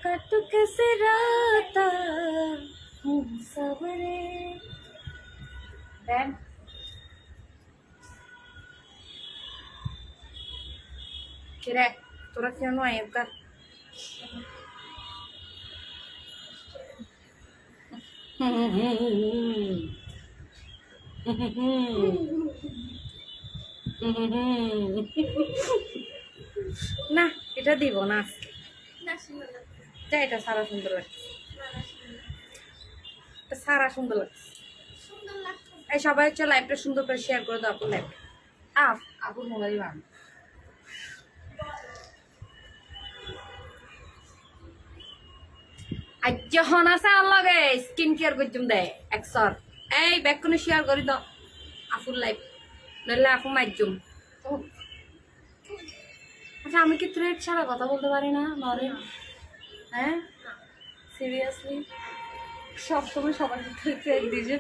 काटू कैसे राता सबरे देन किरे তোরা কেন আইতা না এটা দিব না আজকে এটা সারা সুন্দর লাগছে সারা সুন্দর লাগছে এই সবাই হচ্ছে লাইভটা সুন্দর করে শেয়ার করে দাও আপুর লাইভটা আপুর মোবাইল বান আজ যখন আছে আল্লাগে স্কিন কেয়ার করছুম দে একসর এই ব্যাক করে শেয়ার করে দাও আপুর লাইভ নইলে আপু মাইজুম আচ্ছা আমি কি থ্রেড ছাড়া কথা বলতে পারি না নরে হ্যাঁ সিরিয়াসলি সবসময় সবার থ্রেড দিয়েছে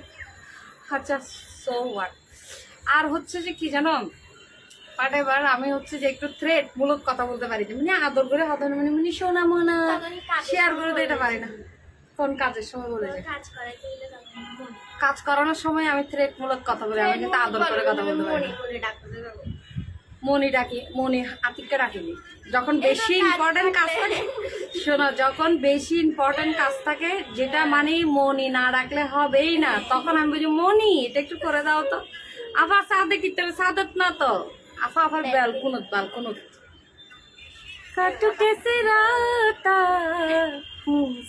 আচ্ছা সো হোয়াট আর হচ্ছে যে কি জানো বাট এবার আমি হচ্ছে যে একটু থ্রেড মূলক কথা বলতে পারি মানে আদর করে হতো মানে মানে শোনা মনা শেয়ার করে দিতে পারি না কোন কাজের সময় বলে যায় কাজ করানোর সময় আমি থ্রেড মূলক কথা বলি আমি কিন্তু আদর করে কথা বলতে পারি মনি ডাকি মনি আতিককে ডাকিনি যখন বেশি ইম্পর্টেন্ট কাজ থাকে শোনো যখন বেশি ইম্পর্টেন্ট কাজ থাকে যেটা মানে মনি না ডাকলে হবেই না তখন আমি বলি মনি এটা একটু করে দাও তো আফা সাদে কি সাদত না তো আফা আফার ব্যালকুনত কাটু কেসে রাতা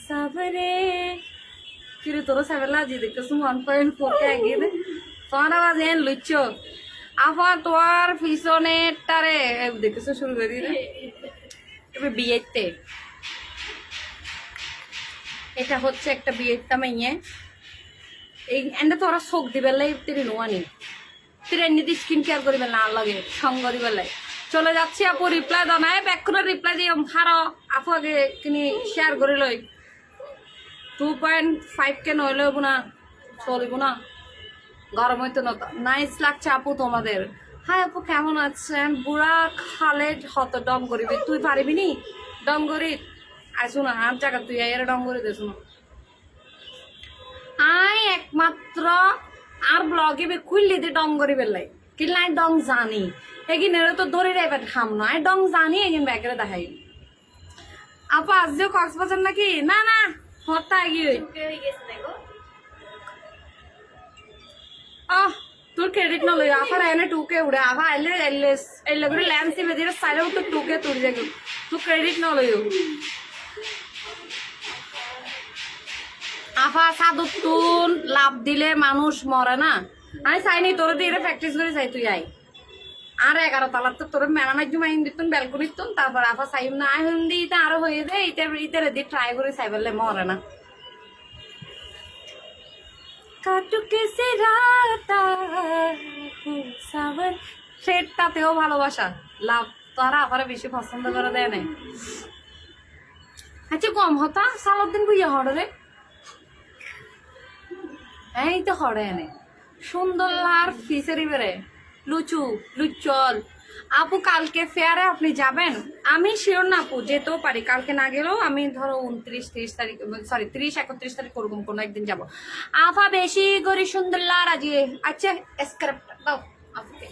সাবরে কিরে তোর সাবেলা জি দেখতেছ 1.4 কে এগিয়ে দে তোমার আওয়াজ এন লুচ্ছ আফা তোর পিছনে টারে দেখতেছ শুরু করে দিলে এবার বিয়েতে এটা হচ্ছে একটা বিয়েটা মাইয়ে এই এন্ডা তোরা চোখ দিবেলাই তেরি নোয়ানি তেরে নিতে স্কিন কেয়ার করিবে না লাগে সঙ্গ দিবেলাই চলে যাচ্ছি আপু রিপ্লাই দাও না ব্যাক করে রিপ্লাই দিও হারো আপু আগে কিনি শেয়ার করে লই 2.5 কে নইলে হবো না চলিব না গরম হইতো না নাইস লাগছে আপু তোমাদের হাই আপু কেমন আছেন বুড়া খালেদ হত ডম করিবি তুই পারিবি নি ডম করি আইসু না আর জায়গা তুই এর ডম করে দেছ না আই একমাত্র আর ব্লগে বে খুললি দে ডম করি বেলাই কি লাই ডং জানি এগিনের তো ধরে রাইবার খাম না আই ডং জানি এগিন ব্যাগরে দেখাই আপু আজ যে কক্সবাজার নাকি না না হতা এগিয়ে তোর ক্রেডিট না লই আফার এনে 2K উড়ে আফা এলে এলে করে ল্যান্সি বেদিরে সাইলে তো 2K তুই যাগি তুই ক্রেডিট না লইও আফা সাদুতুন লাভ দিলে মানুষ মরে না আমি চাইনি তোর দিয়ে প্র্যাকটিস করে যাই তুই আই আর 11 তলার তো তোর ম্যানামার জুমাই দিতুন ব্যালকনি তুন তারপর আফা চাইম না আই হিন্দি তা আরো হয়ে দে ইতে দি ট্রাই করে চাইবলে মরে না কাটু কেসে রাতা সাবর সেটাতেও ভালোবাসা লাভ তারা আবার বেশি পছন্দ করে দেয় না আচ্ছা কম হতা সালাদ দিন বুঝিয়া হড় রে এই তো হড়ে এনে সুন্দর লার ফিসেরি বেড়ে লুচু লুচল আপু কালকে ফেয়ারে আপনি যাবেন আমি শিওর না আপু যেতেও পারি কালকে না গেলেও আমি ধরো 29-30 তারিখ সরি 30-31 তারিখ ওরকম কোনো একদিন যাবো আফা বেশি করে সুন্দর লার আজিয়ে আচ্ছা স্ক্রাবটা দাও আপুকে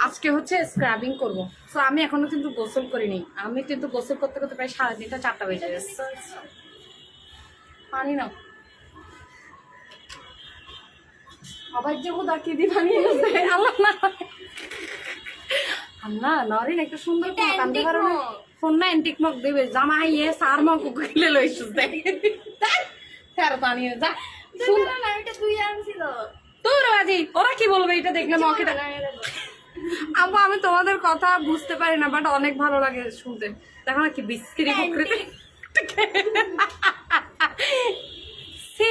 আজকে হচ্ছে স্ক্রাবিং করবো তো আমি এখনো কিন্তু গোসল করিনি আমি কিন্তু গোসল করতে করতে প্রায় 3:30-4টা বেজে গেছে পানি নাও আবার যে উদা কি পানি আল্লাহ নরিন একটা সুন্দর কান্দে পারো না ফোন না এন্টিক মগ দেবে জামা ইয়ে সার মগ কিলে লইছ দেখ স্যার পানি যা সুন্দর না এটা তুই আনছিল তোর বাজি ওরা কি বলবে এটা দেখলে মকে আম্মু আমি তোমাদের কথা বুঝতে পারি না বাট অনেক ভালো লাগে শুনতে দেখো না কি বিস্কিরি প্রকৃতি C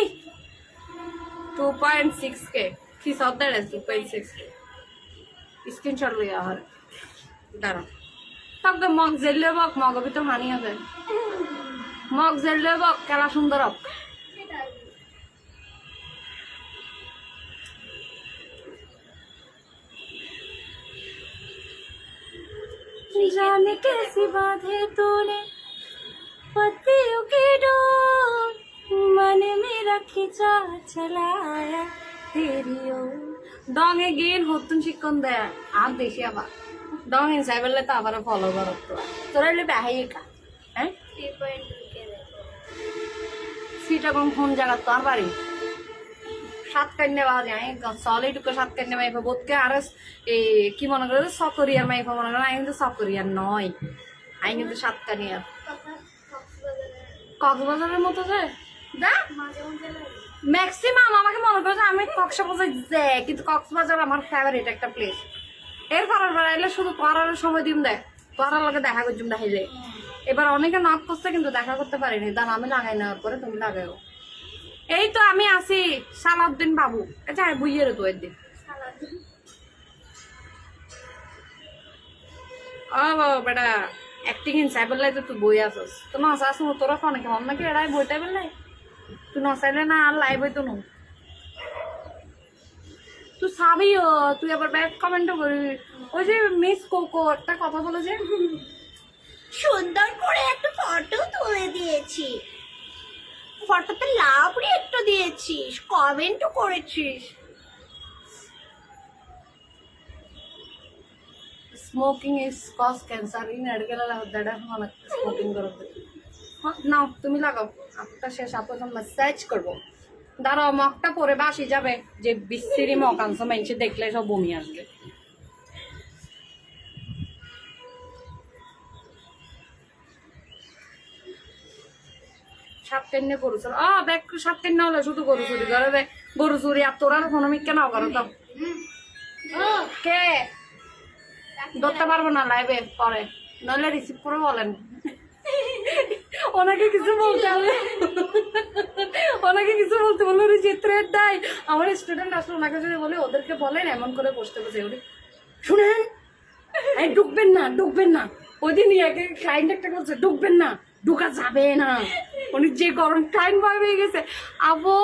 2.6K he saw that as 2.6K screenshot लिया हर दारा तब तो मग जेल्ले बक मग भी तो हानि है मग जेल्ले बक केला सुंदर अब जाने कैसी बात है तूने पत्तियों की डोर मन मेरा खिंचा चलाया तेरी ओर डॉग अगेन होतुन शिकून द्या आप देशी आबा डॉग इन्साइबल तो आबार फॉलो करत তোরা এলে বেহাই কা হ্যাঁ 3.2 কে দেখো সিটা কোন কোন জায়গা তোর বাড়ি সাত কন্যা বাজে যায় সলিড সাত কন্যা মাইফা বোধকে আর কি মনে করে সকরিয়ার মাইফা মনে করে আমি কিন্তু সকরিয়ার নয় আমি কিন্তু সাত কানিয়ার কক্সবাজারের মতো যায় দা মাঝে মাঝে লাগে ম্যাক্সিমাম আমাকে মনে করে আমি কক্সবাজার যাই কিন্তু কক্সবাজার আমার ফেভারিট একটা প্লেস এর পরের বার আইলে শুধু পড়ার সময় দিম দেখ পড়ার লগে দেখা করছুম দেখাইলে এবার অনেকে নক করছে কিন্তু দেখা করতে পারিনি দান আমি লাগাই নেওয়ার পরে তুমি লাগাইও এই তো আমি আছি সালাউদ্দিন বাবু আচ্ছা বুঝিয়ে তো একদিন সালাদ ও বাবা বেটা অ্যাক্টিং ইন সাইবার লাইতে তুই বই আসস তো না আসা শুনো তোরা ফোনে কেমন নাকি এরাই বইটা বেলাই তুই নসাইলে না আর লাইভ হইতো না তুই সাবিও তুই আবার ব্যাক কমেন্টও করবি ওই যে মিস কোকো একটা কথা বলে যে সুন্দর করে একটা ফটো তুলে দিয়েছি ফটোতে লাভ রিয়েক্টও দিয়েছিস কমেন্টও করেছিস smoking is cause cancer in এডগেলা হদ্দাটা অনেক স্মোকিং করবে নাও তুমি লাগাও আপটা শেষ আপন মেসেজ করবো দাঁড়াও মগটা পরে বাসি যাবে যে বিশ্রী মগ আনছো মানুষে দেখলে সব বমি আসবে সাত কেন্নে গরু চল ব্যাগ সাত কেন্নে হলে শুধু গরু চুরি করে গরু চুরি আর তোরা কোনো মিথ্যা নাও করো তো কে ধরতে পারবো না লাইভে পরে নইলে রিসিভ করে বলেন ওনাকে কিছু বলতে হবে ওনাকে কিছু বলতে বললো যে থ্রেড দেয় আমার স্টুডেন্ট আসলে ওনাকে যদি বলে ওদেরকে বলেন এমন করে বসতে বসে উনি শুনেন এই ঢুকবেন না ওই দিন ইয়াকে ক্লায়েন্ট একটা বলছে ঢুকবেন না ঢুকা যাবে না উনি যে গরম ক্লায়েন্ট ভয় পেয়ে গেছে আপু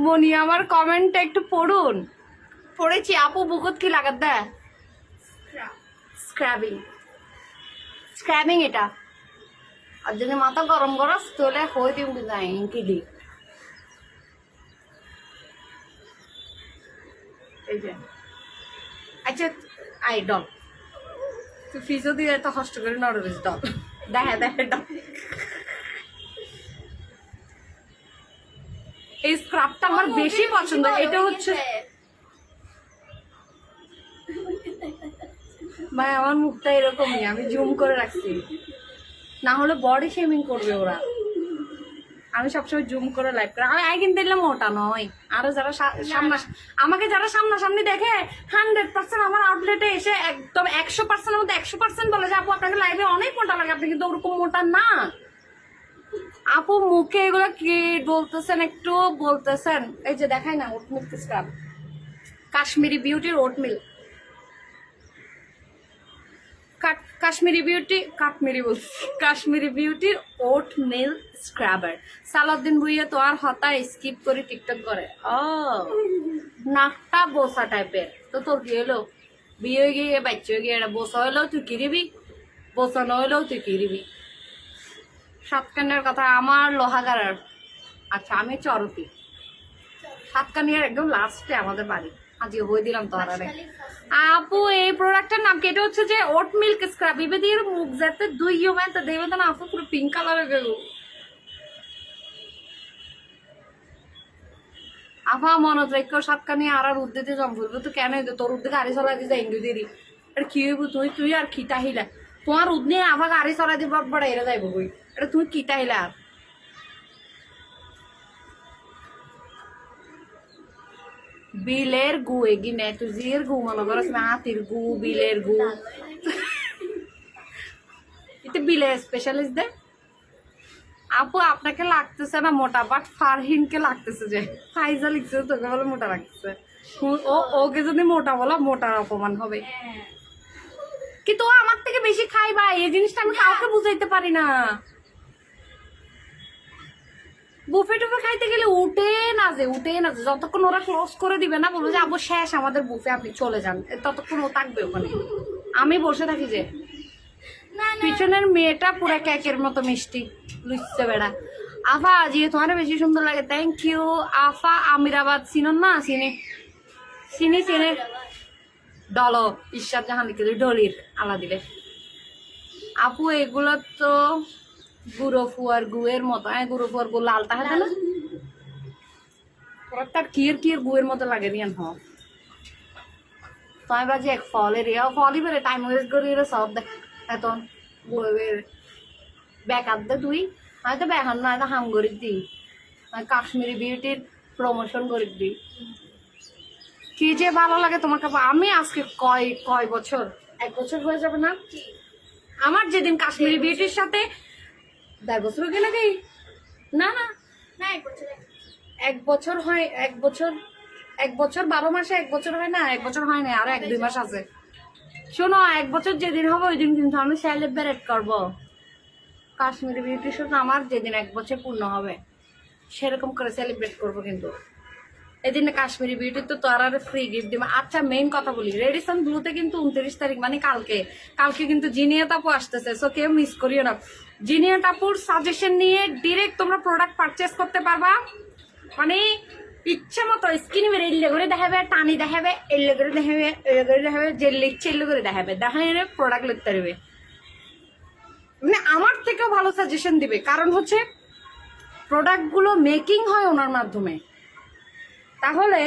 মনি আমার কমেন্টটা একটু পড়ুন পড়েছি আপু বুকত কি লাগাত দেয় স্ক্র্যাবিং এটা আর যদি মাথা গরম করস তাহলে হয়ে দিম যাই কি দি এই যে আচ্ছা আই ডল তুই ফিজও দিয়ে এত কষ্ট করে নড়বিস ডল দেখে ডল এই স্ক্রাবটা আমার বেশি পছন্দ এটা হচ্ছে ভাই আমার মুখটা এরকমই আমি জুম করে রাখছি না হলে বডি শেমিং করবে ওরা আমি সবসময় জুম করে লাইভ করি আমি কিন্তু দিলাম ওটা নয় আরো যারা সামনা আমাকে যারা সামনাসামনি দেখে 100% আমার আউটলেটে এসে একদম 100% মধ্যে 100% বলে যে আপু আপনাকে লাইভে অনেক মোটা লাগে আপনি কিন্তু ওরকম মোটা না আপু মুখে এগুলো কি বলতেছেন একটু বলতেছেন এই যে দেখাই না ওটমিল স্ক্রাব কাশ্মীরি বিউটির ওটমিল কাশ্মীরি বিউটির oatmeal scrubber Salauddin Bhuiya তো আর হতা স্কিপ করে টিকটক করে নাকটা বসা টাইপের তো তোর কি হলো বিয়ে হয়ে গিয়ে বাচ্চা হয়ে গিয়ে এটা বসা হইলেও তুই কিরিবি বসা না হইলেও তুই কিরিবি সাতকানিয়ার কথা আমার লোহাগাড়ার আচ্ছা আমি চরতি সাতকানিয়ার একদম লাস্টে আমাদের বাড়ি আজকে বই দিলাম তো আর আপু এই প্রোডাক্টের নাম কি এটা হচ্ছে যে ওট মিল্ক স্ক্রাব ইবে দিয়ে মুখ যাতে দুই ইউমেন তো দেবে তো না আপু পুরো পিঙ্ক কালার হয়ে গেল আফা মনে রেখো সাতকানি আর উদ্দিতে জম ফুলবো তো কেন তোর উদ্দে গাড়ি চলাই দিয়ে ইংরেজি দিদি এটা কি হইব তুই আর কি তাহিলা তোমার উদ্দে আফা গাড়ি চলাই দিয়ে বড় বড় এরা যাইব বই এটা তুই কি তাহিলা আর বিলের গু এগিনে তুই জির গু মনে করস না হাতির গু বিলের গু এটা বিলের স্পেশালিস্ট দে আপু আপনাকে লাগতেছে না মোটা বাট ফারহিনকে লাগতেছে যে ফাইজা লিখছে তোকে বলে মোটা লাগতেছে ওকে যদি মোটা বলো মোটার অপমান হবে কিন্তু ও আমার থেকে বেশি খাই ভাই এই জিনিসটা আমি কাউকে বুঝাইতে পারি না বুফে টুফে খাইতে গেলে উঠে না যে যতক্ষণ ওরা ক্লোজ করে দিবে না বলবো যে আবু শেষ আমাদের বুফে আপনি চলে যান ততক্ষণ ও থাকবে ওখানে আমি বসে থাকি যে না না পিছনের মেয়েটা পুরো কেকের মতো মিষ্টি লুচছে বেড়া। আফা আজকে তোমার বেশি সুন্দর লাগে, thank you Apa. Amirabad chinon না? চিনি চিনি চিনি ডল ঈশ্বর জাহান লিখে ডলির আলা দিলে আপু এগুলো তো গুঁড়ো ফুয়ার গুয়ের মতো। হ্যাঁ গুঁড়ো ফুয়ার গু লাল তাহলে না তার কির কির গুয়ের মতো লাগে রিয়ান হ তোমায় বাজে এক ফলের ফলই বেড়ে টাইম ওয়েস্ট করি সব দেখ এখন বইয়ের ব্যাক আনতে তুই হয়তো ব্যাখান না হয়তো হাম করে দিই কাশ্মীরি বিউটির প্রমোশন করে দিই। কি যে ভালো লাগে তোমাকে। আমি আজকে কয় বছর, 1 বছর হয়ে যাবে না আমার যেদিন কাশ্মীরি বিউটির সাথে 1.5 বছর হয়ে গেলে কি না না না এক বছর 1 বছর হয়। 1 বছর 12 মাসে 1 বছর হয় না? 1 বছর হয় না, আরো 1-2 মাস আছে। শোনো 1 বছর যেদিন হবে ওই দিন কিন্তু আমি সেলিব্রেট করবো কাশ্মীরি বিউটির সাথে আমার যেদিন 1 বছর পূর্ণ হবে সেরকম করে সেলিব্রেট করবো। কিন্তু এদিন কাশ্মীরি বিউটি তো তোর আর ফ্রি গিফট দিবে। আচ্ছা মেইন কথা বলি, রেডিসন ব্লুতে কিন্তু 29 তারিখ মানে কালকে কিন্তু জিনিয়া টাপু আসতেছে, সো কেউ মিস করিও না। জিনিয়া টাপুর সাজেশন নিয়ে ডিরেক্ট তোমরা প্রোডাক্ট পারচেস করতে পারবা, মানে ইচ্ছা মতো স্কিন বের এলে করে দেখাবে, টানি দেখাবে, এলে করে দেখাবে, এলে করে দেখাবে, জেলে ইচ্ছে এলে করে দেখাবে, দেখাই প্রোডাক্ট লিখতে পারবে। মানে আমার থেকেও ভালো সাজেশন দিবে, কারণ হচ্ছে প্রোডাক্টগুলো মেকিং হয় ওনার মাধ্যমে, তাহলে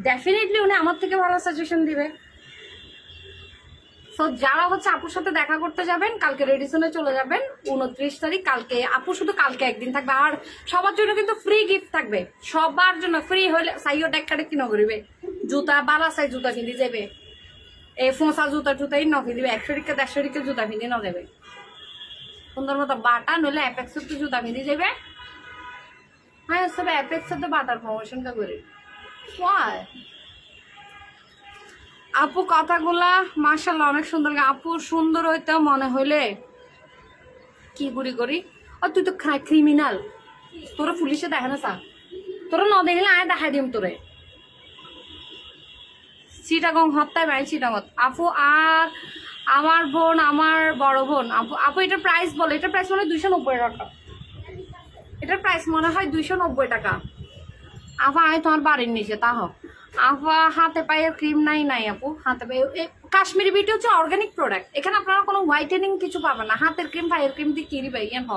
ডেফিনেটলি উনি আমার থেকে ভালো সাজেশন দিবে। সো যারা হচ্ছে আপুর সাথে দেখা করতে যাবেন কালকে রেডিসনে চলে যাবেন 29 তারিখ। কালকে আপু শুধু কালকে একদিন থাকবে, আর সবার জন্য কিন্তু ফ্রি গিফট থাকবে, সবার জন্য ফ্রি হইলে সাইও ডেকারে কিনো করিবে জুতা বালা সাই জুতা কিনি যাবে, এই ফোঁসা জুতা টুতাই নকি দিবে, 100 টিকা 150 টিকা জুতা কিনে ন দেবে সুন্দর মতো বাটা, নইলে অ্যাপেক্সের তো জুতা কিনে যাবে। হ্যাঁ সব অ্যাপেক্সের তো বাটার প্রমোশনটা করি। আপু কথাগুলা মাশাআল্লাহ অনেক সুন্দর। আপু সুন্দর হইতে মনে হইলে কি গুড়ি করি, আর তুই তো ক্রিমিনাল, তোরা পুলিশে দেখে না চা, তোরা ন দেখলে আয় দেখাই দিম তোরে চিটাগং হত্যায় বাই চিটাগত। আপু আর আমার বোন, আমার বড় বোন, আপু এটার প্রাইস বলে। এটার প্রাইস মনে হয় 290 টাকা, এটার প্রাইস মনে হয় 290 টাকা। আপা আয় তোমার বাড়ির নিচে তাহ আপা হাতে পায়ের ক্রিম নাই আপু, হাতে পায়ে কাশ্মীরি বিউটি হচ্ছে অর্গানিক প্রোডাক্ট, এখানে আপনারা কোনো হোয়াইটেনিং কিছু পাবেন না, হাতের ক্রিম পায়ের ক্রিম দিয়ে কিনি পাই হ।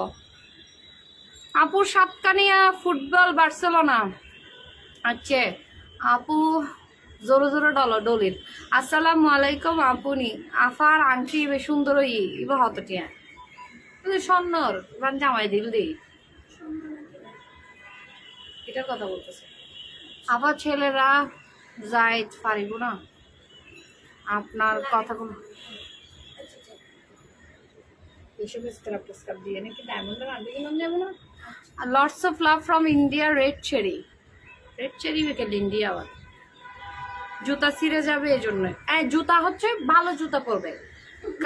আপুর সাতকানিয়া ফুটবল বার্সেলোনা আচ্ছা আপু জোরে জোরে ডলির। আসসালামু আলাইকুম আপুনি আফার আংটি বেশ সুন্দর ইবা হতটিয়া স্বর্ণর জামাই দিল দি এটার কথা বলতেছে। আবার ছেলেরা যাই পারিব না আপনার কথাগুলো এসব স্ক্রাব টেস্ক্রাব দিয়ে নাকি ডায়মন্ডের আনতে কিনলাম যাবো না। Lots of love from India. Red cherry wicket India. আবার জুতা ছিঁড়ে যাবে এই জন্য। জুতা হচ্ছে ভালো জুতা পরবে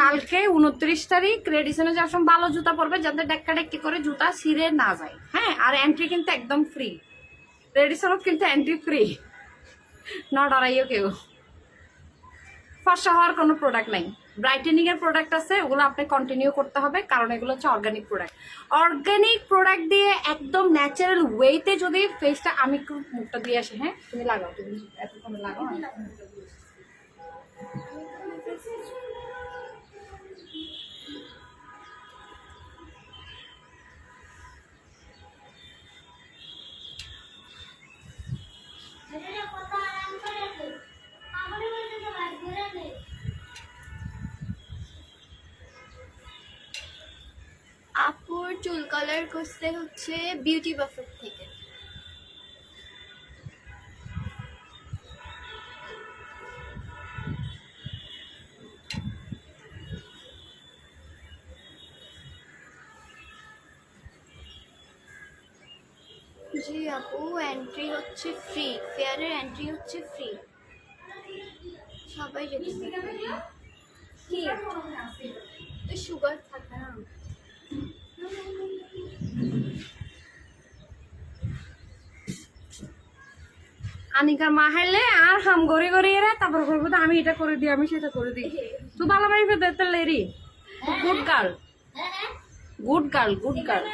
কালকে 29 তারিখ রেডিসনে যাওয়ার সময় ভালো জুতা পরবে যাতে ডেক্কা ডেক্কি করে জুতা ছিঁড়ে না যায়। হ্যাঁ আর এন্ট্রি কিন্তু একদম ফ্রি, রেডিসনও কিন্তু এন্ট্রি ফ্রি, না ডরাইও কেউ। ফর্সা হওয়ার কোনো প্রোডাক্ট নাই, ব্রাইটেনিং এর প্রোডাক্ট আছে, ওগুলো আপনি কন্টিনিউ করতে হবে কারণ এগুলো হচ্ছে অর্গানিক প্রোডাক্ট। অর্গানিক প্রোডাক্ট দিয়ে একদম ন্যাচারাল ওয়েতে যদি ফেসটা, আমি একটু মুখটা দিয়ে আসি। হ্যাঁ তুমি লাগাও, তুমি এতক্ষণ লাগাও। আপুর চুল কালার করতে হচ্ছে বিউটি বাফেট থেকে। জি আপু এন্ট্রি হচ্ছে ফ্রি, ফেয়ারের এন্ট্রি হচ্ছে ফ্রি, সবাই যেতে পারবে। কি তো সুগার থাকে না। আনিকার মা হাইলে আর হাম গড়ি গড়ি এরা তারপর করবো তো আমি এটা করে দিই আমি সেটা করে দিই তুই ভালো ভাই ফেলতে Larry good girl good girl good girl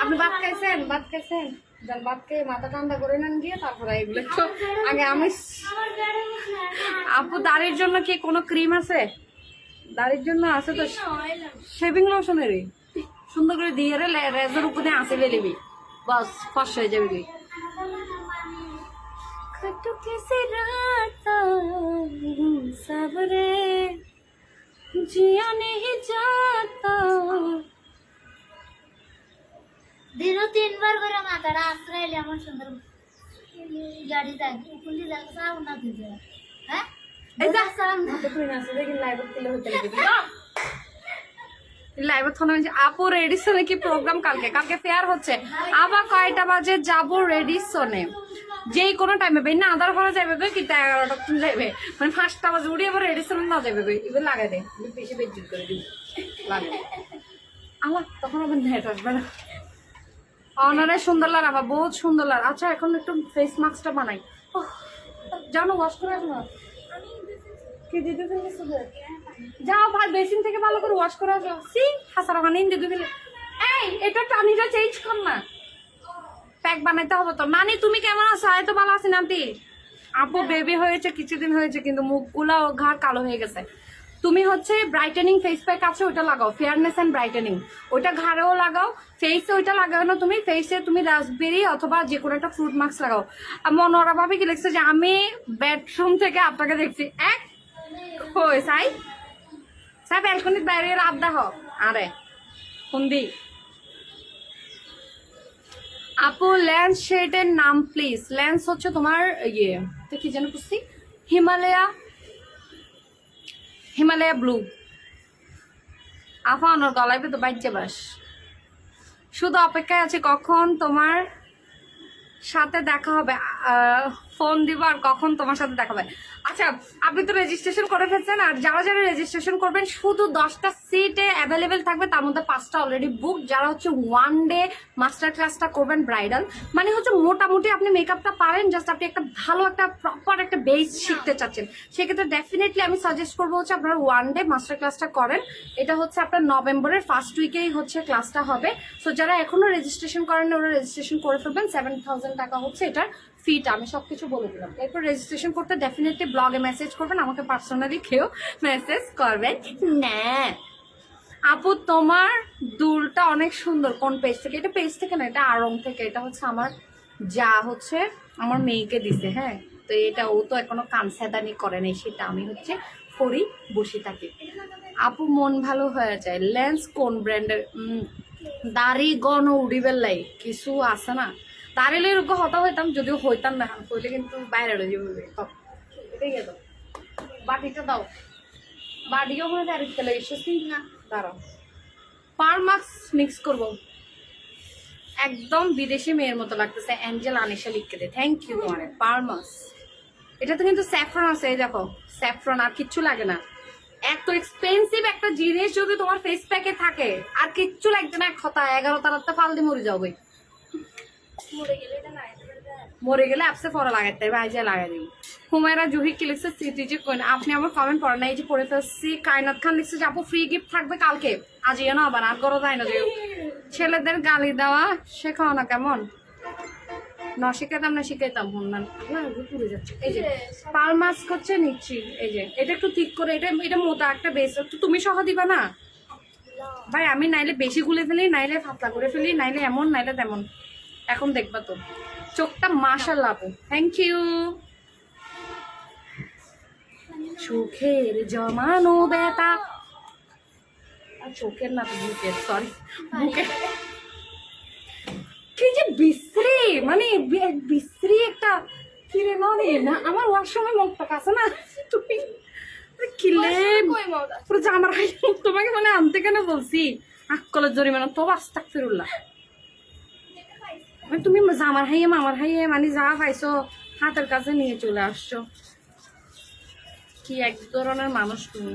আপনি ভাত খাইছেন ভাত খাইছেন যার ভাত খেয়ে মাথা ঠান্ডা করে নেন দিয়ে তারপরে এগুলো একটু আগে আমি আপু দাড়ির জন্য কি কোনো ক্রিম আছে দাড়ির জন্য আছে তো শেভিং লোশনেরই সুন্দর করে দিয়ে রেজের উপরে আসে বেলিবি বাস ফস হয়ে যাবে তুই खटो कैसे राता सबरे जिया नहीं जाता দিনও 3 বার করে মাথাটা আশ্রয় এমন সুন্দর গাড়ি যায় উপলি যায় সাউ না দিতে হ্যাঁ এই যা সালাম দিতে তুই না আসলে কি লাইভ করতে হতে লাগবে লাইভ থনে যে আপু রেডিসনে কি প্রোগ্রাম কালকে কালকে ফেয়ার হচ্ছে আবার কয়টা বাজে যাব রেডিসনে যেই কোনো টাইমে ভাই না আধার ঘরে যাবে কি 11টা যাবে মানে 5টা বাজে উড়ি আবার রেডিসনে না যাবে এবার লাগাই দে বেশি বেজ্জত করে দিই লাগে আমার তখন আবার নেট আসবে না অনারে সুন্দর লাগ আবার বহুত সুন্দর লাগ আচ্ছা এখন একটু ফেস মাস্কটা বানাই জানো ওয়াশ করে আসো না কি দিতে ফেলেছো যাও ভাই বেসিন থেকে ভালো করে ওয়াশ করে আসো সি হাসারা বানিয়ে দিতে ফেলে এই এটা টানিটা চেঞ্জ কর না প্যাক বানাইতে হবে তো নানি তুমি কেমন আছো আয় তো ভালো আছি নাতি আপু বেবি হয়েছে কিছুদিন হয়েছে কিন্তু মুখগুলা ও ঘাড় কালো হয়ে গেছে তুমি হচ্ছে ব্রাইটেনিং ফেস প্যাক আছে ওটা লাগাও ফেয়ারনেস অ্যান্ড ব্রাইটেনিং ওইটা ঘাড়েও লাগাও ফেসে ওইটা লাগাও না তুমি ফেসে তুমি রাসবেরি অথবা যে কোনো একটা ফ্রুট মাস্ক লাগাও মনোরা ভাবে কি লিখছে যে আমি বেডরুম থেকে আপনাকে দেখছি এক কই সাই সাই ব্যালকনির বাইরে আড্ডা হোক আরে হুন্দি আপু ল্যান্স শেডের নাম প্লিজ ল্যান্স হচ্ছে তোমার ইয়ে তো কি যেন বুঝছি হিমালয়া ব্লু আফা অনর গলায় তো বাজ্যে বাস শুধু অপেক্ষায় আছে কখন তোমার সাথে দেখা হবে ফোন দিব আর কখন তোমার সাথে দেখা হবে আচ্ছা আপনি তো রেজিস্ট্রেশন করে ফেলছেন আর যারা যারা রেজিস্ট্রেশন করবেন শুধু 10টা সিটে অ্যাভেলেবেল থাকবে তার মধ্যে 5টা অলরেডি বুক যারা হচ্ছে 1 ডে মাস্টার ক্লাসটা করবেন ব্রাইডাল মানে হচ্ছে মোটামুটি আপনি মেকআপটা পারেন জাস্ট আপনি একটা ভালো একটা প্রপার একটা বেস শিখতে চাচ্ছেন সেক্ষেত্রে ডেফিনেটলি আমি সাজেস্ট করবো হচ্ছে আপনারা 1 ডে মাস্টার ক্লাসটা করেন এটা হচ্ছে আপনার নভেম্বরের ফার্স্ট উইকেই হচ্ছে ক্লাসটা হবে সো যারা এখনো রেজিস্ট্রেশন করেন ওরা রেজিস্ট্রেশন করে ফেলবেন 7,000 টাকা হচ্ছে এটার ফিটা আমি সবকিছু বলে দিলাম এরপর রেজিস্ট্রেশন করতে ডেফিনেটলি ব্লগে মেসেজ করবেন আমাকে পার্সোনালি কেউ মেসেজ করবেন না আপু তোমার দুলটা অনেক সুন্দর কোন পেজ থেকে এটা পেজ থেকে না এটা আড়ং থেকে এটা হচ্ছে আমার যা হচ্ছে আমার মেয়েকে দিছে হ্যাঁ তো এটা ও তো এখনো কানসাদানি করে নাই সেটা আমি হচ্ছে করি বসে থাকি আপু মন ভালো হয়ে যায় লেন্স কোন ব্র্যান্ডের দাড়ি গণ উড়িবেল লাই কিছু আছে না দাঁড়িয়ে এরকম হতা হইতাম যদিও হইতাম না হইলে কিন্তু বাইরে রয়ে যাবে এটাই গেল বাটিটা দাও বাটিও মনে হয় আরেকটা লেগেছি না দাঁড়াও পারমাক্স মিক্স করব একদম বিদেশি মেয়ের মতো লাগতেছে অ্যাঞ্জেল আনিশা লিখতে দে থ্যাংক ইউ তোমার পারমাক্স এটাতে কিন্তু স্যাফরন আছে এই দেখো স্যাফরন আর কিচ্ছু লাগে না এত এক্সপেন্সিভ একটা জিনিস যদি তোমার ফেস প্যাকে থাকে আর কিচ্ছু লাগবে না কথা 11 তারাতে ফাল দিয়ে মরে যাবে মরে গেলে আপসে পরে লাগাতে হবে আজ লাগাই দিবি হুমায়রা জুহি কি লিখছে স্মৃতিজি কোন আপনি আমার কমেন্ট পড়েন না এই যে পড়ে ফেলছি কায়নাত খান লিখছে যে আপু ফ্রি গিফট থাকবে কালকে আজ না আবার আর করো যায় না যে ছেলেদের গালি দেওয়া শেখাও না কেমন না শিখাইতাম না শিখাইতাম না পুড়ে যাচ্ছে এই যে পাল মাস্ক হচ্ছে নিচ্ছি এই যে এটা একটু ঠিক করে এটা মোটা একটা বেস একটু তুমি সহ দিবা না ভাই আমি নাইলে বেশি গুলে ফেলি নাইলে ফাতলা করে ফেলি নাইলে এমন নাইলে তেমন এখন দেখবা তো চোখটা মাশাআল্লাহ আপু থ্যাংক ইউ চোখের জমানো ব্যথা আর চোখের না তো বুকের সরি বুকের কি যে বিশ্রী মানে বিশ্রী একটা কিরে নয় না আমার ওয়াশরুমে মুখটা কাছে না তুমি কিলে পুরো জামার হাই তোমাকে মানে আনতে কেন বলছি আকলের জরিমানা তো আস্তাক ফিরুল্লাহ তুমি জামার হাইয়ে মামার হাইয়ে মানে যা পাইছো হাতের কাছে নিয়ে চলে আসছো কি এক ধরনের মানুষ তুমি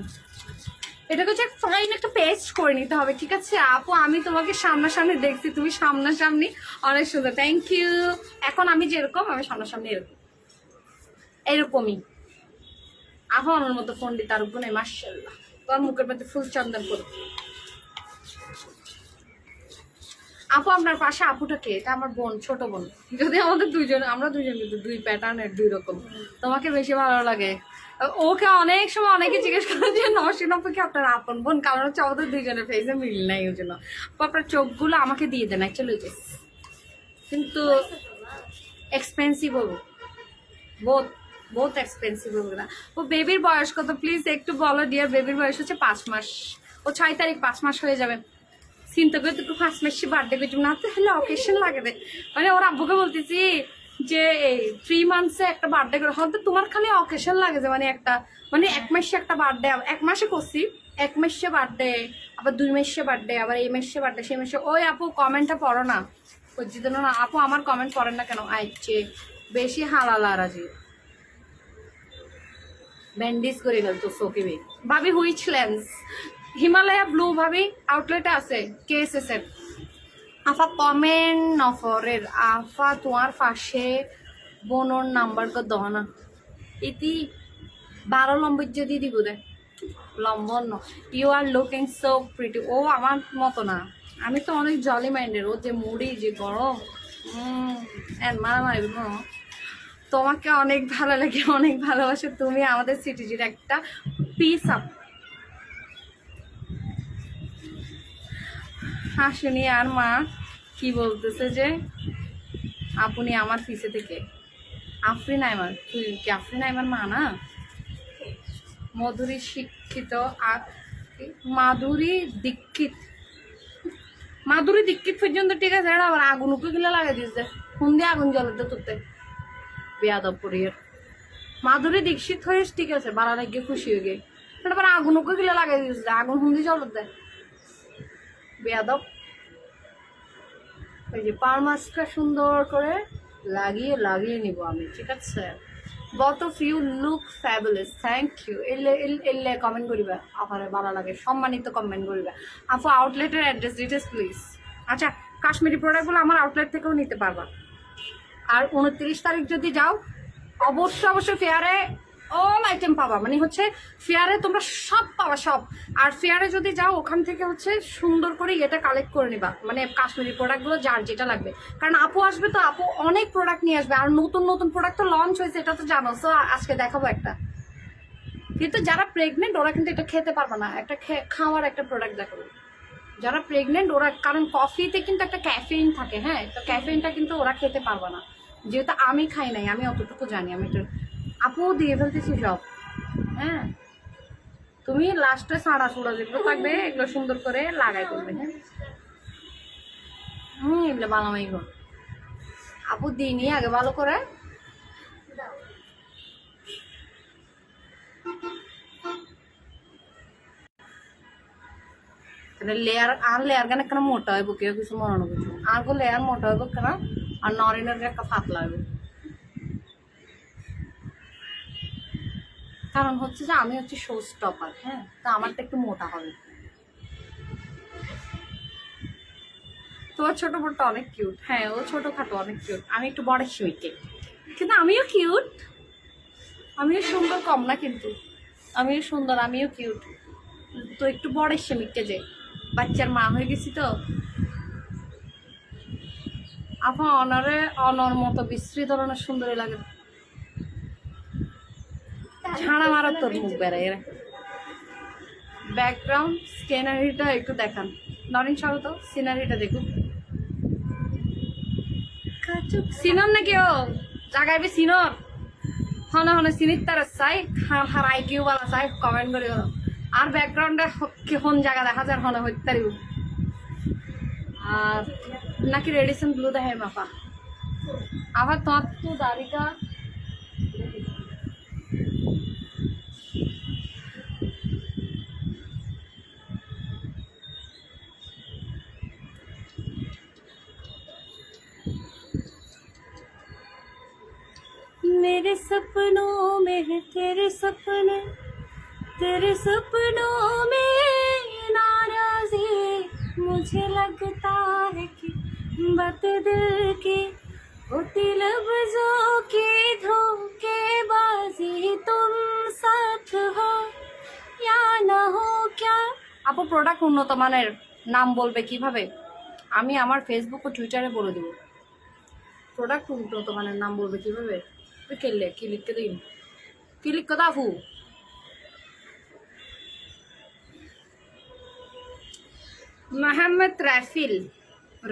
এটাকে হচ্ছে ফাইন একটা পেস্ট করে নিতে হবে, ঠিক আছে আপু? আমি তোমাকে সামনাসামনি দেখছি, তুমি সামনাসামনি অনেক সুন্দর, থ্যাংক ইউ। এখন আমি যেরকম, আমি সামনাসামনি এরকম, এরকমই আপু আমার মতো পন্ডিত আর গুণে মাশাআল্লাহ। তোর মুখের মধ্যে ফুল চন্দন করো। আপু আপনার পাশে আপুটাকে, এটা আমার বোন, ছোট বোন। যদি আমাদের দুইজন, আমরা দুইজন কিন্তু দুই প্যাটার্নের, দুই রকম। তোমাকে বেশি ভালো লাগে। ওকে অনেক সময় অনেকে জিজ্ঞেস করে যে নসীন আপুকে আপনার আপন বোন, কারণ হচ্ছে আমাদের দুইজনের ফেসে মিল নাই, ওই জন্য। আপনার চোখগুলো আমাকে দিয়ে দেন অ্যাকচুয়ালি, কিন্তু এক্সপেন্সিভ হবো, বহুত বহুত এক্সপেন্সিভ হবে না। ও বেবির বয়স কত প্লিজ একটু বলো ডিয়ার? বেবির বয়স হচ্ছে 5 মাস। ও 6 তারিখ 5 মাস হয়ে যাবে। চিন্তা করে তো 5 মাসে বার্থডে পেটুম না তো, হলে অকেশন লাগে রে। মানে ওর আব্বুকে বলতেছি যে এই 3 মান্থসে একটা বার্থডে করে, হয়তো তোমার খালি অকেশন লাগে যে মানে একটা, মানে 1 মাসে একটা বার্থডে, 1 মাসে করছি, 1 মাসে বার্থডে, আবার 2 মাসে বার্থডে, আবার এই মাসে বার্থডে, সেই মাসে। ওই আপু কমেন্টটা পড়ো না, বুঝছি না আপু, আমার কমেন্ট পড়েন না কেন? আইছে বেশি হালাল আরাজি ব্যান্ডিজ করে গেল তো সকিবি। ভাবি হুইচ লেন্স? হিমালয়া ব্লু ভাবি, আউটলেটে আছে কেএসএস এর। আফা কমেন্ট নফরের আফা তোমার পাশে বোনর নাম্বার কত দহনা ইতি 12 নম্বর যদি দিব দে লম্বন। You are looking so pretty. ও আমার মতো না, আমি তো অনেক জলি মাইন্ডের। ও যে মুডি, যে গরম, মারামারি। তোমাকে অনেক ভালো লাগে, অনেক ভালোবাসে, তুমি আমাদের সিটিজির একটা পিস আপ। হাসুনি আর মা কি বলতেছে যে আপনি আমার পিছে থেকে। আফরিন আইমান, তুই কি আফরিন আইমান মা না? মধুরী শিক্ষিত, মাধুরী দীক্ষিত, মাধুরী দীক্ষিত পর্যন্ত ঠিক আছে। আবার আগুন উঠে গেলে লাগাই দিচ্ছে, ফোন দিয়ে আগুন জ্বলাতে তোতে বেয়াদপুরের। মাধুরী দীক্ষিত হয়েছ ঠিক আছে, বাড়া লাগিয়ে খুশি হয়ে গে, আবার আগুন উঠে গেলে লাগাই দিচ্ছে, আগুন ফোন দিয়ে জ্বলাতে বেয়াদব। ওই যে পার মাছটা সুন্দর করে লাগিয়ে লাগিয়ে নিব আমি, ঠিক আছে? Both of you look fabulous, thank you. এলে কমেন্ট করিবা, আপনার ভালো লাগে, সম্মানিত কমেন্ট করিবা। আপু আউটলেটের অ্যাড্রেস ডিটেলস প্লিজ। আচ্ছা, কাশ্মীরি প্রোডাক্টগুলো আমার আউটলেট থেকেও নিতে পারবা। আর 29 তারিখ যদি যাও, অবশ্যই ফেয়ারে অল আইটেম পাবা, মানে হচ্ছে ফেয়ারে তোমরা সব পাবা, সব। আর ফেয়ারে যদি যাও, ওখান থেকে হচ্ছে সুন্দর করে এটা কালেক্ট করে নিবা, মানে কাশ্মীরি প্রোডাক্টগুলো যার যেটা লাগবে। কারণ আপু আসবে তো, আপু অনেক প্রোডাক্ট নিয়ে আসবে, আর নতুন নতুন প্রোডাক্ট তো লঞ্চ হয়েছে, এটা তো জানো। সো আজকে দেখাবো একটা। কিন্তু যারা প্রেগনেন্ট ওরা কিন্তু এটা খেতে পারবে না, একটা খাওয়ার একটা প্রোডাক্ট দেখাবো যারা প্রেগনেন্ট ওরা। কারণ কফিতে কিন্তু একটা ক্যাফেইন থাকে, হ্যাঁ, তো ক্যাফেইনটা কিন্তু ওরা খেতে পারবে না। যেহেতু আমি খাই নাই, আমি অতটুকু জানি। আমি একটু আপু দিয়ে ফেলতেছি সব, হ্যাঁ। তুমি লাস্টে সাড়া সুড়া যেগুলো থাকবে এগুলো সুন্দর করে লাগাই করবে, হ্যাঁ। এগুলো বানামাই গো আপু দিনই আগে ভালো করে। লেয়ার আর লেয়ার কেন একটা মোটা হইব, কেউ কিছু মনে কিছু আর গো লেয়ার মোটা হইব কেন, আর নরিনের একটা পাতলা হইব। কারণ হচ্ছে যে আমি হচ্ছে শো স্টপার, হ্যাঁ, তা আমারটা একটু মোটা হবে। তোমার ছোট বোনটা অনেক কিউট, হ্যাঁ, ও ছোটখাটো অনেক কিউট। আমি একটু বড় সুইটে, কিন্তু আমিও কিউট, আমিও সুন্দর, কম না কিন্তু। আমিও সুন্দর, আমিও কিউট, তো একটু বড় সেমিককে যে বাচ্চার মা হয়ে গেছি তো। আপা অনারে অনর মতো বিশ্রী ধরনের সুন্দরী লাগে, ঝাড়া মারার তোর মুখ বেড়ায়। ব্যাকগ্রাউন্ড সিনারিটা একটু দেখান নরিন, সরো তো সিনারিটা দেখুন। সিনর নাকি ও জাগাইবে সিনর, হনে হনে সিনির তার চাই হারাই কেউ বলা চাই কমেন্ট করে। আর ব্যাকগ্রাউন্ডে কোন জায়গা দেখা যায় হনে হইতে পারিব। আর নাকি রেডিসন ব্লু দেখায় মাপা। আবার তোমার তো দাড়িটা मेरे सपनों में है तेरे सपने, तेरे सपनों में नाराजी, मुझे लगता है कि बात दिल की होती लफ्जों की धोखेबाजी, तुम साथ हो या না हो क्या। আপু প্রোডাক্ট উন্নত মানের নাম বলবে কিভাবে? আমি আমার ফেসবুক ও টুইটারে বলে দেবো। প্রোডাক্ট উন্নত মানের নাম বলবে কিভাবে? তুই কেলে কি লিখতে দিন, কি লিখতে দাও আপু? মোহাম্মদ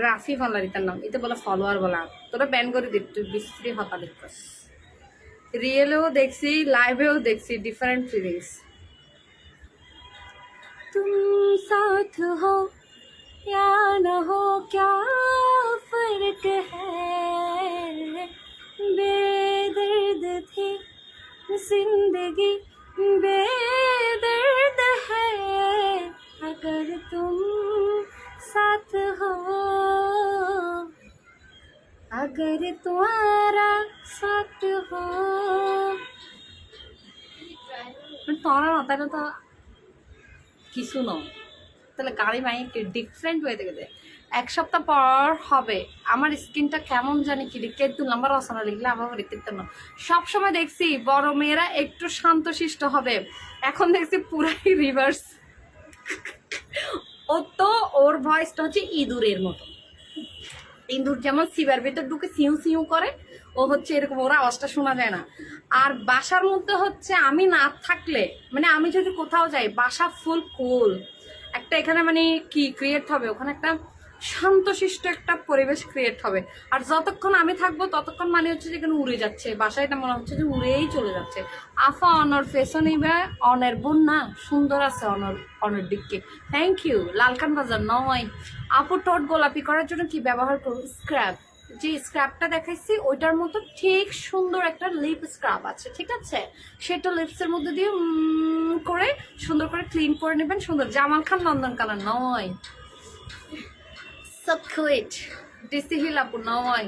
রাফি ফলারি তার নাম, এটা বলে ফলোয়ার বলা, তোরা ব্যান করে দিত, তুই বিশ্রী হতা লিখস। রিয়েলেও দেখছি, লাইভেও দেখছি, ডিফারেন্ট ফিলিংস। तुम साथ हो या न हो क्या फर्क है, बेदर्द थी जिंदगी बेदर्द है, अगर तुम साथ हो, अगर तुम्हारा साथ हो। তোরা না তাহলে তো কিছু নয়, তাহলে গাড়ি মাইকে ডিফারেন্ট হয়ে থেকে এক সপ্তাহ পর হবে আমার স্কিনটা কেমন জানি কি লিখে দু নাম্বার রচনা লিখলে আমার লিখতে না। সবসময় দেখছি বড় মেয়েরা একটু শান্তশিষ্ট হবে, এখন দেখছি পুরাই রিভার্স। ও তো ওর ভয়েসটা হচ্ছে ইঁদুরের মতো, ইঁদুর যেমন সিবার ভিতর ঢুকে সিউ সিউ করে, ও হচ্ছে এরকম, ওর আওয়াজটা শোনা যায় না। আর বাসার মধ্যে হচ্ছে আমি না থাকলে, মানে আমি যদি কোথাও যাই, বাসা ফুল কুল একটা, এখানে মানে কি ক্রিয়েট হবে, ওখানে একটা শান্তশিষ্ট একটা পরিবেশ ক্রিয়েট হবে। আর যতক্ষণ আমি থাকবো ততক্ষণ মানে হচ্ছে যে এখানে উড়ে যাচ্ছে বাসায়, এটা মনে হচ্ছে যে উড়েই চলে যাচ্ছে। আফা অনর ফেশন নিবে, অনের বোন না সুন্দর আছে, অনর দিককে থ্যাংক ইউ। লালকান বাজার নয় আপু, ঠোঁট গোলাপি করার জন্য কি ব্যবহার করবো? স্ক্র্যাব, যে স্ক্রাবটা দেখাইছি ওইটার মতো ঠিক সুন্দর একটা লিপ স্ক্রাব আছে, ঠিক আছে, সেটা লিপসের মধ্যে দিয়ে করে সুন্দর করে ক্লিন করে নেবেন। সুন্দর জামাল খান লন্ডন কালার নয়, সো কুইট ডিসি হিল আপু নয়।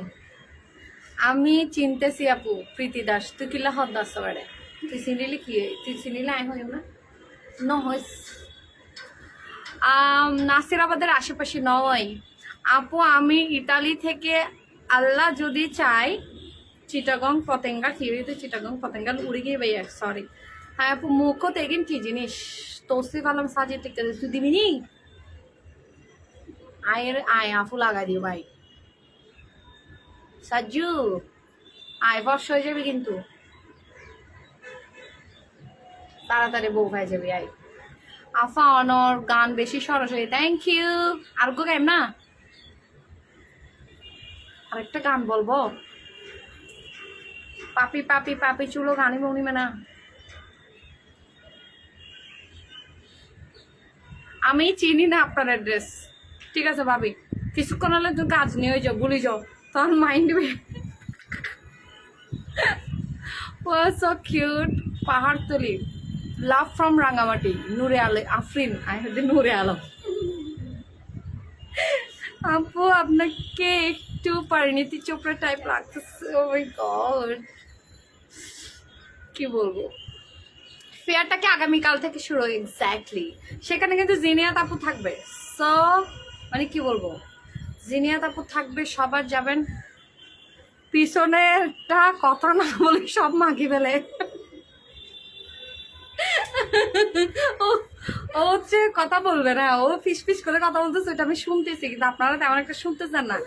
আমি চিনতেছি আপু, প্রীতি দাস, তুই কিলা হদ দাস বাড়ে, তুই চিনিলি কি, তুই চিনিলে আই হইম না নহস। নাসিরাবাদের আশেপাশে নয় আপু, আমি ইতালি থেকে, আল্লাহ যদি চাই চিটাগং পতেঙ্গা, থিওরিতে চিটাগং পতেঙ্গা উড়ে গিয়ে ভাইয়া সরি। হ্যাঁ আপু মুখও তেগিন কি জিনিস, তৌসিফ আলম সাজিয়ে টিকতে তুই দিবি নি আয়ের আয় আফু লাগাই দিও ভাই, সাজু আয় বর্ষ হয়ে যাবে কিন্তু তাড়াতাড়ি বউ হয়ে যাবে। আয় আফা অনর গান বেশি সরাসরি, থ্যাংক ইউ। আর গো গাইম না, আরেকটা গান বলবো, পাপি পাপি পাপি চুলো গানি মনিমে না। আমি চিনি না আপনার অ্যাড্রেস, ঠিক আছে ভাবি, কিছুক্ষণ হলে তুমি কাজ নিয়ে যাও, ভুলে যাও, তখন mind so cute. Pahartali, love from Rangamati, Nure Alam Afrin, I হচ্ছে নূরে আলম। আপু আপনাকে একটু পরিণীতি চোপড়া টাইপ লাগতেছে, ও মাই গড কি বলবো। ফেয়ারটাকে আগামীকাল থেকে শুরু, এক্স্যাক্টলি, সেখানে কিন্তু জিনিয়াত আপু থাকবে, সো মানে কি বলবো, জিনিয়াত আপু থাকবে, সবার যাবেন। পিছনেরটা কথা না বলে সব মাগি ফেলে, ও হচ্ছে কথা বলবে না, ও ফিস ফিস করে কথা বলতেছে, ওটা আমি শুনতেছি, কিন্তু আপনারা তেমন একটা শুনতেছেন না,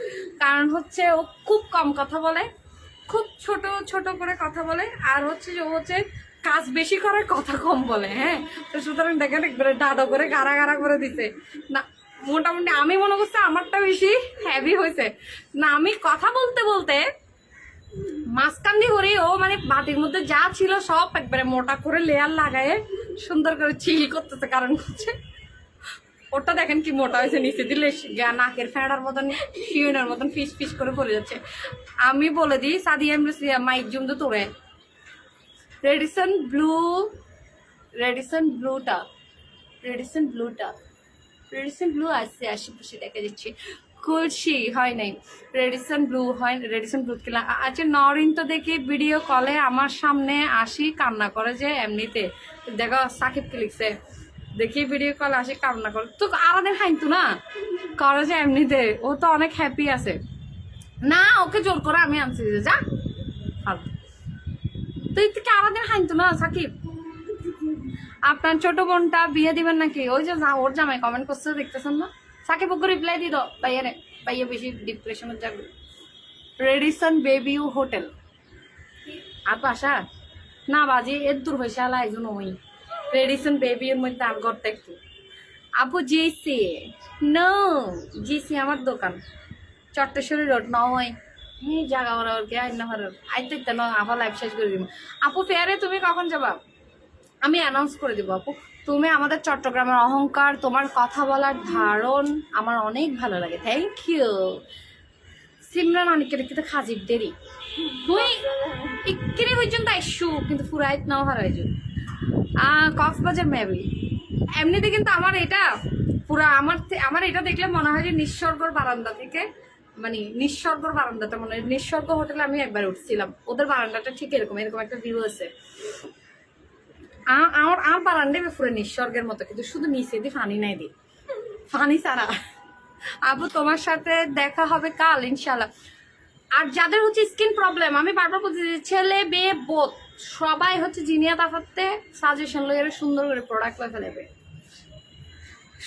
কারণ হচ্ছে ও খুব কম কথা বলে, খুব ছোট ছোট করে কথা বলে, আর হচ্ছে যে ও হচ্ছে কাজ বেশি করে কথা কম বলে। হ্যাঁ, তো সুতরাং দেখেন একবারে ডাডো করে গাড়া গাড়া করে দিছে না, মোটামুটি আমি মনে করছি আমারটা বেশি হেভি হয়েছে না। আমি কথা বলতে বলতে মাঝখান্দি করি, ও মানে বাটির মধ্যে যা ছিল সব একবারে মোটা করে লেয়ার লাগায় সুন্দর করে চিল করতেছে, কারণ হচ্ছে ওটা দেখেন কি মোটা হয়েছে, নিচে দিলে নাকের ফেঁড়ার মতন শিউনের মতন ফিস ফিস করে পড়ে যাচ্ছে। আমি বলে দিই সাদিয়া মাইক জুম তো তোরে রেডিসন ব্লু আসছে আশেপাশে দেখা যাচ্ছে। কুলসি হয় নাই, রেডিসন ব্লু হয়, রেডিসন ব্লু কিনা। আচ্ছা নরিন তো দেখি ভিডিও কলে আমার সামনে আসি কান্না করে যে এমনিতে, দেখো সাকিব কি লিখছে, দেখি ভিডিও কলে আসি কান্না করে, তো আলাদা খাইতো না করে যে এমনিতে, ও তো অনেক হ্যাপি আছে। না ওকে জোর করে আমি আনছি যে যা ফালতু, তুই থেকে আলাদা খাইতো না সাকিব। আপনার ছোট বোনটা বিয়ে দিবেন নাকি? ওই যে ওর জামাই কমেন্ট করছে দেখতেছেন না, সাকিব ওকে রিপ্লাই দিত পাইয়ারে, পাইয়া বেশি ডিপ্রেশনের যাবে। রেডিসন বেবিউ হোটেল আর পাশা না বাজি এর দূর হয়েছে আলা একজন ওই রেডিসন বেবির মধ্যে আর ঘরটা একটু আপু জিসি নো জিসি আমার দোকান চট্টেশ্বরী রোড নয় জায়গা ওরা ওর কে আইনা ভালো আইতে না আবার লাইফ শেষ করে দিব। আপু ফেয়ারে তুমি কখন যাবা? আমি অ্যানাউন্স করে দিব আপু। তুমি আমাদের চট্টগ্রামের অহংকার, তোমার কথা বলার ধারণ আমার অনেক ভালো লাগে, থ্যাংক ইউ। সিমরান অনেকের কিন্তু খাজির দেরি তুই ইকিরি পর্যন্ত আইসু কিন্তু ফুরাইত নাও হারাইছু। কক্সবাজার মেবি এমনিতে কিন্তু আমার এটা পুরা আমার এটা দেখলে মনে হয় যে নিঃস্বর্গর বারান্দা থেকে, মানে নিঃস্বর্গর বারান্দাটা মনে হয়, নিঃস্বর্গ হোটেলে আমি একবার উঠছিলাম, ওদের বারান্দাটা ঠিক এরকম এরকম একটা ভিউ আছে। আমার বারান্দায় পুরো নিঃস্বর্গের মতো, কিন্তু শুধু নিচে দিয়ে ফানি নাই দি, ফানি ছাড়া। আপু তোমার সাথে দেখা হবে কাল ইনশাল্লাহ। আর যাদের হচ্ছে স্কিন প্রবলেম, আমি বারবার বলছি ছেলে মেয়ে বোধ সবাই হচ্ছে জিনিয়া তাফাতে সাজেশন লইয়ারে সুন্দর করে প্রোডাক্ট লয়ে ফেলেবে।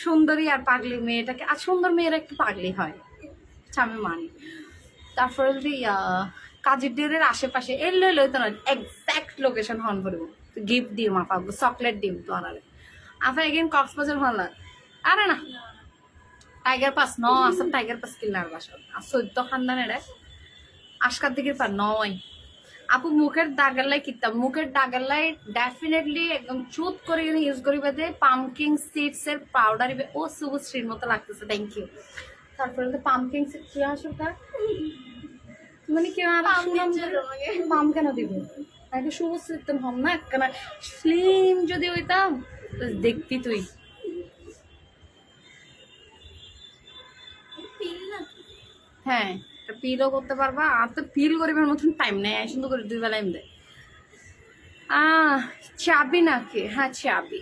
সুন্দরী আর পাগলি মেয়েটাকে, আর সুন্দর মেয়েরা একটু পাগলি হয়, আচ্ছা আমি মানি। তারপরে যদি কাজের ডেরের আশেপাশে এর লইতো না এক্সাক্ট লোকেশন হন করবো, গিফট দিম আপা, চকলেট দিম তো আনারে আপা এগেন কক্সবাজার ভালো। আরে না টাইগার পাস ন আসল টাইগার পাস কিনার বাসা আর 14 খানদানের আশকার দিকের পার নয়। আপু মুখের দাগাল্লাই কিতাম, মুখের দাগাল্লাই ডেফিনেটলি একদম চুত করে ইউজ করি বাদে পামকিং সিডস এর পাউডার ও শুভশ্রীর মতো লাগতেছে, থ্যাংক ইউ। তারপরে পামকিং সিড কি আসলে মানে কি আর শুনলাম পাম কেন দিব, আগে শুভশ্রী তো হম না একখানা স্লিম যদি হইতাম দেখতি তুই। হ্যাঁ পিলও করতে পারবা, আর তো পিল করিবার মতন টাইম নেই, সুন্দর করে 2 বেলা এম দেয়। চাবি নাকি? হ্যাঁ চাবি।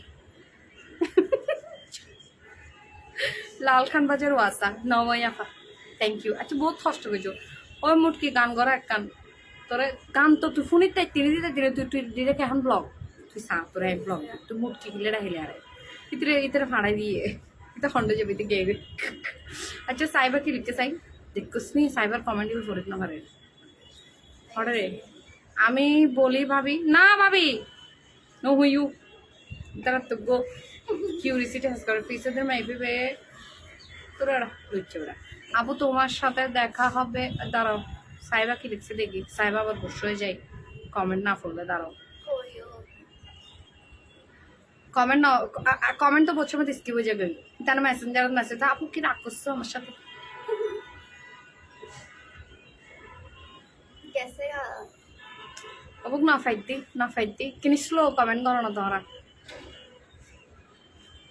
লালখান বাজার ওয়াসা নময় আফা, থ্যাংক ইউ। আচ্ছা বহুত কষ্ট করছো ওই মুটকি গান করা এক কান তোরে গান তো তুই ফোনের তাই তিনি দিতে দিলে তুই তুই দিলে এখন ব্লগ তুই সা তোরা ব্লগ তুই মুটকি গিলে রাখিলে আরে ইতরে ইতরে ফাড়াই দিয়ে এটা খন্ড যাবি তুই গে। আচ্ছা সাইবার কি লিখতে চাই দেখুসনি সাইবার কমেন্ট ইউজ করিস না পারে হরে আমি বলি ভাবি না ভাবি নো হুইউ তারা তো গো কিউরিসিটি হাস করে ফিসেদের মাইবি বে তোরা লুচ্ছে ওরা। আপু তোমার সাথে দেখা হবে, দাঁড়াও সাইবা কি লিখছে দেখি, সাইবা আবার বসে হয়ে যাই কমেন্ট না পড়লে, দাঁড়াও কমেন্ট না কমেন্ট তো বলছো মধ্যে স্কিপ হয়ে যাবে, তার মেসেঞ্জার মেসেজ আপু কি রাগ করছো আমার সাথে অবুক না ফাইতি কিনি স্লো কমেন্ট করো না তোমরা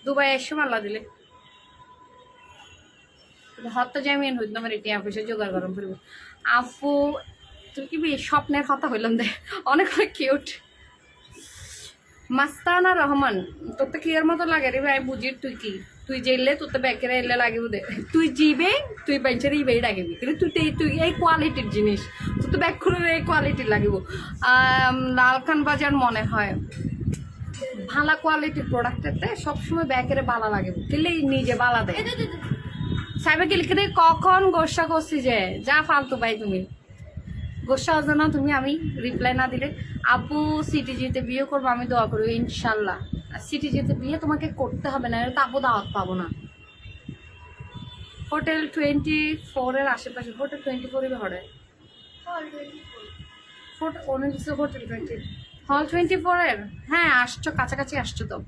দুবাই এসে মাল্লা দিলে হত জামিন হইত আমার এটিএম পয়সা জোগাড় গরম করব। আপু তুই কি স্বপ্নের কথা হইলাম দে অনেক কিউট। মাস্তানা রহমান তোর তো কি এর মতো লাগে রে ভাই বুঝি তুই কি তুই জেললে তোর তো ব্যাকেরে এলে লাগিব দে তুই জিবে তুই বেঞ্চের ইবেই ডাকিবি কিন্তু তুই এই কোয়ালিটির জিনিস তোর তো ব্যাক করে এই কোয়ালিটির লাগিব। লালখান বাজার মনে হয় ভালো কোয়ালিটির প্রোডাক্টেতে সবসময় ব্যাকেরে বালা লাগে কিন্তু নিজে বালা দেয় সাইবাকে লিখে দেয় কখন গোসা করছি যে যা ফালতু ভাই তুমি গোসা আছে না তুমি আমি রিপ্লাই না দিলে। আপু সিটিজিতে বিয়ে করবো আমি দোয়া করবো ইনশাল্লাহ। সিটিজিতে বিয়ে তোমাকে করতে হবে না তো আপু দাওয়াত পাবো না। হোটেল 24 এর আশেপাশে হোটেল 24 ঘরে হোটেল 20 হল 24 এর হ্যাঁ আসছো কাছাকাছি আসছো তো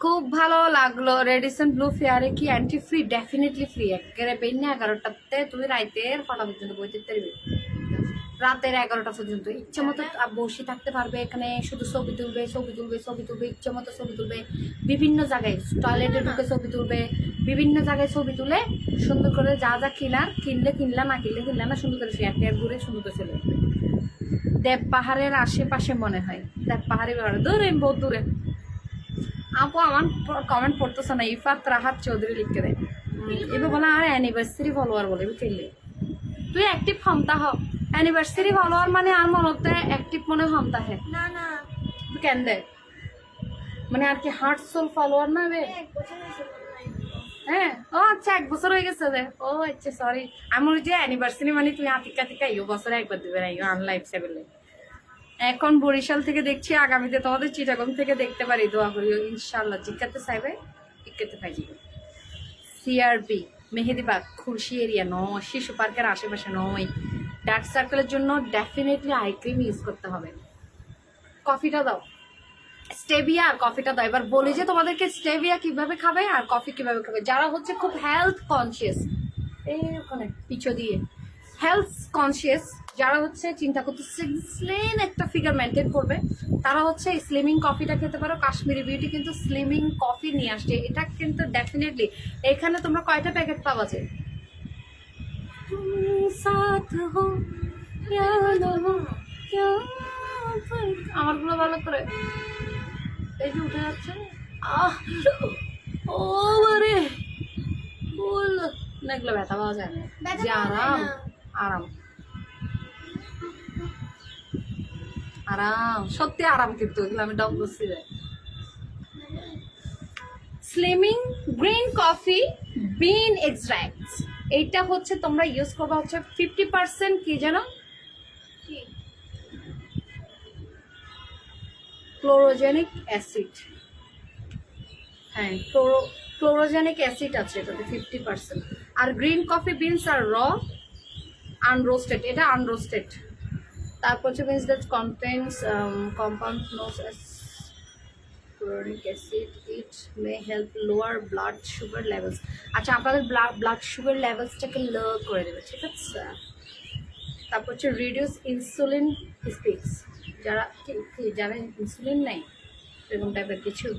খুব ভালো লাগলো। রেডিসন ব্লু ফেয়ারে কি অ্যান্টি ফ্রি? ডেফিনেটলি ফ্রি একেবারে বেন 11টাতে তুমি রাইতের কটা পর্যন্ত বইতে পারবে রাতের 11টা পর্যন্ত ইচ্ছে মতো বসে থাকতে পারবে এখানে, শুধু ছবি তুলবে ছবি তুলবে ছবি তুলবে, ইচ্ছে মতো ছবি তুলবে, বিভিন্ন জায়গায় টয়লেটে ঢুকে ছবি তুলবে, বিভিন্ন জায়গায় ছবি তুলে সুন্দর করে যা যা কিনলে কিনলা, না কিনলে কিনলা না, সুন্দর করে শেয়ার টেয়ার ঘুরে সুন্দর করে চলে আসবে। দেব পাহাড়ের আশেপাশে মনে হয়, দেব পাহাড়ি দূরে, বহুত দূরে। আপু আমার কমেন্ট পড়তেছে না, ইফাত রাহাত চৌধুরী লিখতে দেয়, এবার বলে আর অ্যানিভার্সারি ফলোয়ার বলে ফেললে, তুই অ্যাক্টিভ ক্ষমতা হ, অ্যানিভার্সারি ফলোয়ার মানে আর মনতে অ্যাক্টিভ মনে ক্ষমতা হে না না তুই কেন দেয় মানে আর কি হার্ট সোল ফলোয়ার না বে? 1 বছর হয়েছে মনে হয়। হ্যাঁ, ও আচ্ছা 1 বছর হয়ে গেছে রে, ও আচ্ছা সরি, আমার যে অ্যানিভার্সারি মানে তুই আতিকা টিকা ইও বছরে একবার দিবে না, ইও আনলাইফ সেভেলে। এখন বরিশাল থেকে দেখছি, আগামীতে তোমাদের চিটাগং থেকে দেখতে পারি, দোয়া করি ইনশাল্লাহ। জিজ্ঞাতে চাইবে ইক্কাতে পাই যাবে। সিআরবি মেহেদিবাগ খুরশি এরিয়া নয়, শিশু পার্কের আশেপাশে নয়। ডার্ক সার্কেলের জন্য ডেফিনেটলি আই ক্রিম ইউজ করতে হবে। কফিটা দাও, স্টেভিয়া আর কফিটা দাও। এবার বলি যে তোমাদেরকে স্টেভিয়া কিভাবে খাবে আর কফি কিভাবে খাবে। যারা হচ্ছে খুব হেলথ কনসিয়াস, এই ওখানে পিছু দিয়ে হেলথ কনসিয়াস, যারা হচ্ছে চিন্তা করতেছে স্লিম একটা ফিগার মেনটেন করবে, তারা হচ্ছে স্লিমিং কফিটা খেতে পারো। কাশ্মীরি বিউটি কিন্তু স্লিমিং কফি নিয়ে আসছে, এটা কিন্তু ডেফিনেটলি। এখানে তোমরা কয়টা প্যাকেট পাওয়া যায়? আমারগুলো ভালো করে এই যে উঠে যাচ্ছে, ও বারে বল না, এগুলো ব্যথা পাওয়া যায় না, ব্যথা যে পাওয়া যায় আরাম না। আরাম আরাম, সত্যি আরাম, কিন্তু এগুলো আমি ডব বসছি রে। স্লিমিং গ্রিন কফি বিন এক্সট্রাক্ট, এইটা হচ্ছে তোমরা ইউজ করবা হচ্ছে 50% কি জানো, কি? Chlorogenic acid. হ্যাঁ, ক্লোরোজেনিক অ্যাসিড আছে এটাতে 50%। আর গ্রিন কফি বিনস আর র আনরোস্টেড, এটা আনরোস্টেড। তারপর হচ্ছে means that contains compound known as chloric acid, it may help lower blood sugar levels. আচ্ছা, আপনাদের ব্লাড সুগার লেভেলসটাকে লো করে দেবে, ঠিক আছে। তারপর হচ্ছে রিডিউস ইনসুলিন স্পিক্স, যারা যারা ইনসুলিন নেই এরকম টাইপের কিছু।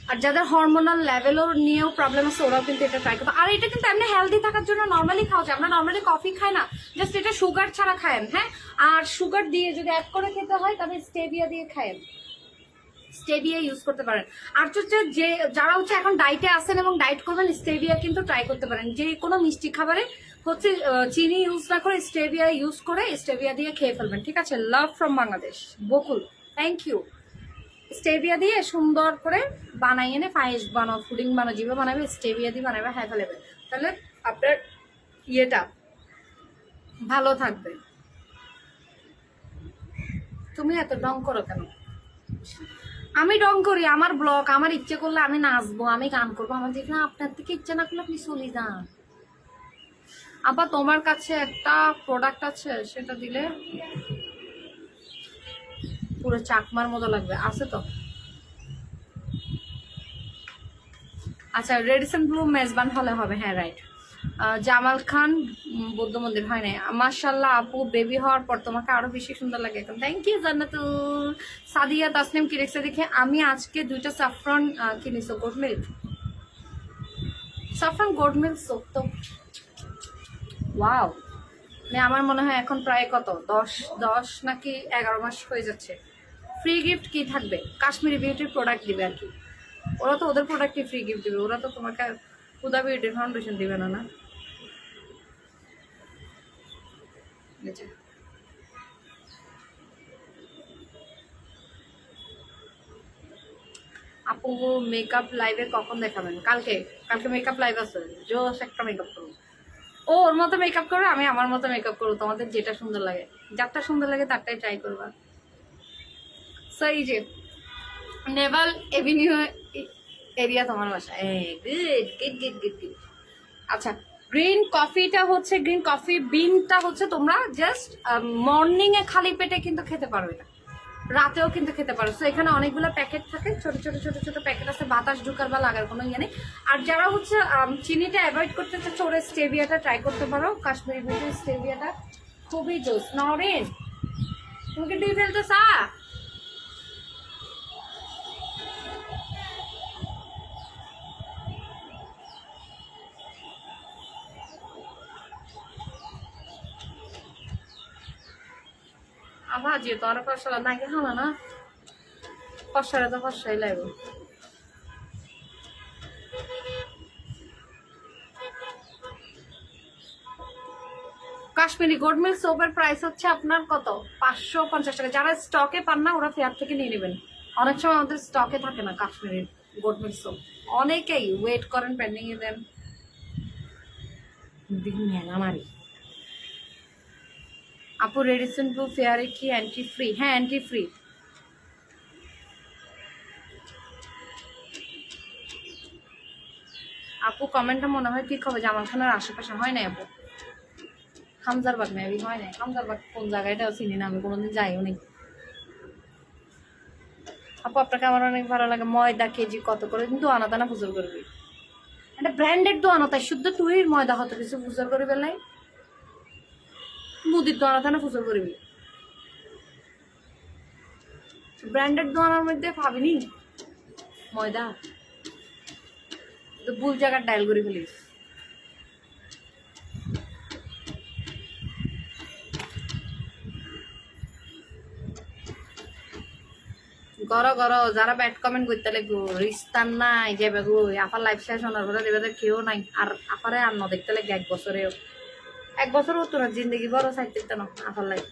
আর যাদের হরমোনাল লেভেলও নিয়েও প্রবলেম আছে, ওরাও কিন্তু এটা ট্রাই করবে। আর এটা কিন্তু এমনি হেলদি থাকার জন্য নর্মালি খাওয়া যায়। আমরা নর্মালি কফি খাই না, জাস্ট এটা সুগার ছাড়া খায়েন। হ্যাঁ, আর সুগার দিয়ে যদি অ্যাড করে খেতে হয় তাহলে স্টেভিয়া দিয়ে খায়েন, স্টেভিয়া ইউজ করতে পারেন। আর হচ্ছে যে যারা হচ্ছে এখন ডায়েটে আসেন এবং ডায়েট করবেন, স্টেভিয়া কিন্তু ট্রাই করতে পারেন। যে কোনো মিষ্টি খাবারে হচ্ছে চিনি ইউজ না করে স্টেভিয়া ইউজ করে স্টেভিয়া দিয়ে খেয়ে ফেলবেন, ঠিক আছে। Love from Bangladesh, Bakul, thank you. Stevia দিয়ে সুন্দর করে বানাই এনে পায়েস বানাও, ফুডিং বানাও, জিভে বানাবে, স্টেভিয়া দিয়ে বানাবে, হ্যাঁ ফেলেবে, তাহলে আপনার ইয়েটা ভালো থাকবে। তুমি এত ডং করো কেন? আমি ডং করি, আমার ব্লগ, আমার ইচ্ছে করলে আমি নাচবো, আমি গান করবো, আমার যেখানে আপনার থেকে ইচ্ছে না করলে আপনি চলে যান। আবার তোমার কাছে একটা প্রোডাক্ট আছে, সেটা দিলে পুরো চাকমার মতো লাগবে, আছে তো। আচ্ছা, রেডিসন ব্লু মেজবান হলে হবে, হ্যাঁ রাইট। জামাল খান বৌদ্ধ মন্দির হয় নাই। মাশাল্লাহ আপু, বেবি হওয়ার পর তোমাকে আরো বেশি সুন্দর লাগে এখন, থ্যাংক ইউ জান্নাতুল। সাদিয়া তাসনিম কি রেখেছে দেখে, আমি আজকে 2টা সাফরন কিনেছো, goat milk, saffron goat milk soap তো ওয়াও। আমার মনে হয় এখন প্রায় কত 10 নাকি 11 মাস হয়ে যাচ্ছে। ফ্রি গিফট কি থাকবে? কাশ্মীরি বিউটির প্রোডাক্ট দিবে আর কি, ওরা তো ওদের প্রোডাক্টই ফ্রি গিফট দিবে, ওরা তো তোমাকে হুদা বিউটির ফাউন্ডেশন দিবে না। না আপু, মেকআপ লাইভে কখন দেখাবেন? কালকে মেকআপ লাইভ আছে, জোশ একটা মেকআপ করবো। ও ওর মতো মেকআপ করবে, আমি আমার মতো মেকআপ করবো, তোমাদের যেটা সুন্দর লাগে, যারটা সুন্দর লাগে তারটাই ট্রাই করবা। সো এই যে নেভাল এভিনিউ এরিয়া তোমার বাসা, গুড। আচ্ছা, গ্রিন কফিটা হচ্ছে, গ্রিন কফি বিনটা হচ্ছে তোমরা জাস্ট মর্নিং এ খালি পেটে কিন্তু খেতে পারো এটা, রাতেও কিন্তু খেতে পারো। সো এখানে অনেকগুলো প্যাকেট থাকে, ছোট ছোট ছোট ছোট প্যাকেট আছে, বাতাস ঢুকার বা লাগার কোনো ইয়ে নেই। আর যারা হচ্ছে চিনিটা অ্যাভয়েড করতে চাচ্ছে ওরা স্টেভিয়াটা ট্রাই করতে পারো, কাশ্মীরি বিউটি স্টেভিয়াটা খুবই জোস। নরেন তুমি কি ডিউ ফেলতে চা? আবার যেহেতু অনেক কষ্ট নাকি খানা না, কষ্টারে তো কষ্টই লাগবে। কাশ্মীরি গোল্ড মিল্ক সোপের প্রাইস হচ্ছে আপনার কত, 550 টাকা। যারা স্টকে পান না ওরা ফেয়ার থেকে নিয়ে নেবেন, অনেক সময় আমাদের স্টকে থাকে না কাশ্মীরি গোল্ড মিল্ক সোপ, অনেকেই ওয়েট করেন পেন্ডিং এ দেন। মারি আপু রেডিসন ব্লু ফেয়ারে কি অ্যান্টি ফ্রি? হ্যাঁ অ্যান্টি ফ্রি। আপু কমেন্টটা মনে হয় ঠিক হবে, জামাল খানের আশেপাশে হয় না আপু, হামজারবাগ মেবি হয় না। হামজারবাগ কোন জায়গাটাও চিনি না আমি, কোনোদিন যাইও নি। আপু আপনাকে আমার অনেক ভালো লাগে। ময়দা কেজি কত করে? কিন্তু আনাদানা ফুজুর করবি, এটা ব্র্যান্ডেড দোয়ানো, তাই শুদ্ধ তুই ময়দা হতো কিছু ফুজুর করি বেলাই মুদির দোয়ানা তানা ফুজুর করবি, ব্র্যান্ডেড দোয়ানোর মধ্যে পাবিনি ময়দা, তো ভুল জায়গার ডাইল করে ফেলিস। গর গর যারা ব্যাড কমেন্ট করতে লাগবো রিস্তার নাই যাবে গো, আপার লাইফ শেষ হওয়ার পরে দেবে কেউ নাই। আর আপারে আর ন দেখতে লাগে 1 বছরেও, 1 বছর হতো না জিন্দগি বড় সাইতে না আপার লাইফ।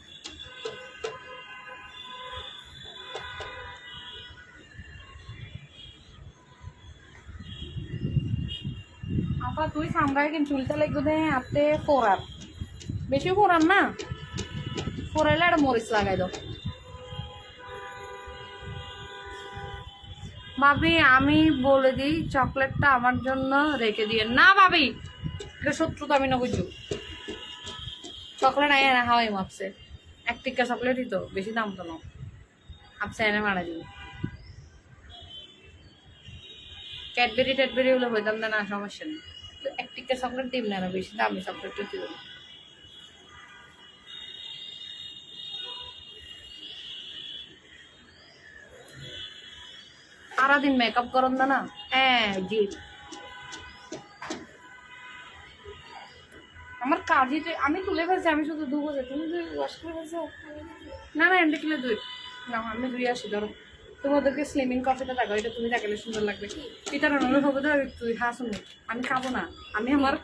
আপা তুই সামরাই কিন্তু চুলতে লাগবে দে আপনি ফোরার, বেশি ফোরার না, ফোরাইলে একটা মরিচ লাগাই দাও। ভাবি আমি বলে দিই চকলেটটা আমার জন্য রেখে দিয়ে। না ভাবি এটা শত্রু তো আমি না বুঝু, চকলেট আয় না হাওয়াই মাপছে, 1 টিক্কা চকলেটই তো, বেশি দাম তো না, আপসে এনে মারা দিবি। ক্যাডবেরি ট্যাডবেরি হলে হইতাম না, সমস্যা নেই, 1 টিক্কা চকলেট দিব না, বেশি দামি চকলেট দিব। সারাদিন মেকআপ করেন না? হ্যাঁ জি, আমার কাজই আমি তুলে ফেলছি, আমি শুধু ধুবো যে, তুমি ওয়াশ করে ফেলছো? না না এমনি কিলো দুই না, আমি ধুয়ে আসি। ধরো তোমাদেরকে স্লিমিং কফিটা দেখো, এটা তুমি দেখালে সুন্দর লাগবে। পিতার অনুরোধ হবে তো তুই খা, শুনো আমি খাবো না, আমি আমার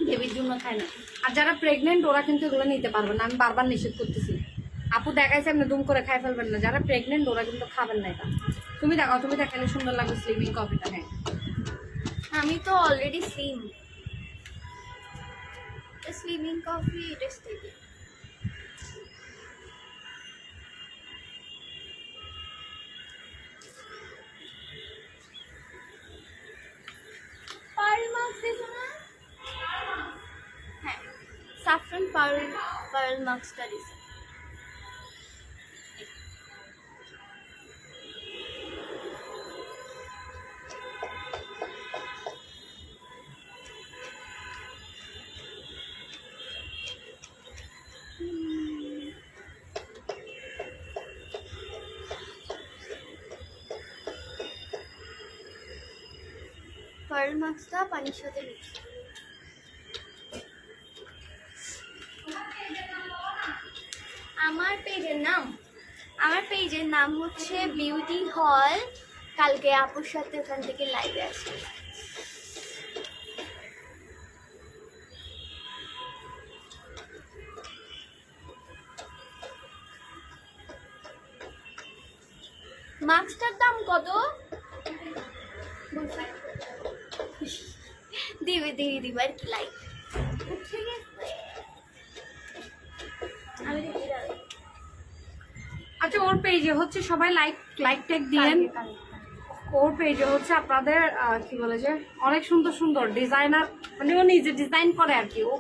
বেবির জন্য খাই না। আর যারা প্রেগনেন্ট ওরা কিন্তু এগুলো নিতে পারবে না, আমি বারবার নিষেধ করতেছি। আপু দেখাইছে আপনি দুম করে খাই ফেলবেন না, যারা প্রেগনেন্ট ওরা কিন্তু খাবেন না এটা। তুমি দেখাও, তুমি দেখালে সুন্দর লাগবে স্লিমিং কফিটা। হ্যাঁ আমি তো অলরেডি স্লিমিং কফি এটা স্টেবল। পার্ল মার্কস দিছো না? হ্যাঁ সাফরান পার্ল মার্কসটা দিছে। পার্ল মার্কসটা পানির সাথে মিক্স। আমার পেজের নাম হচ্ছে বিউটি হল। কালকে আপুর সাথে ওখান থেকে লাইভে আসবে। মাস্কটার দাম কত? দিবে আর কি লাইক উঠে গেছে। আমি দেখি দাঁড়াই। আচ্ছা ওর পেজে হচ্ছে সবাই লাইক ট্যাগ দিয়েন। ওর পেজে হচ্ছে আপনাদের কি বলে যে অনেক সুন্দর সুন্দর ডিজাইনার মানে ও নিজে ডিজাইন করে আর কি। ও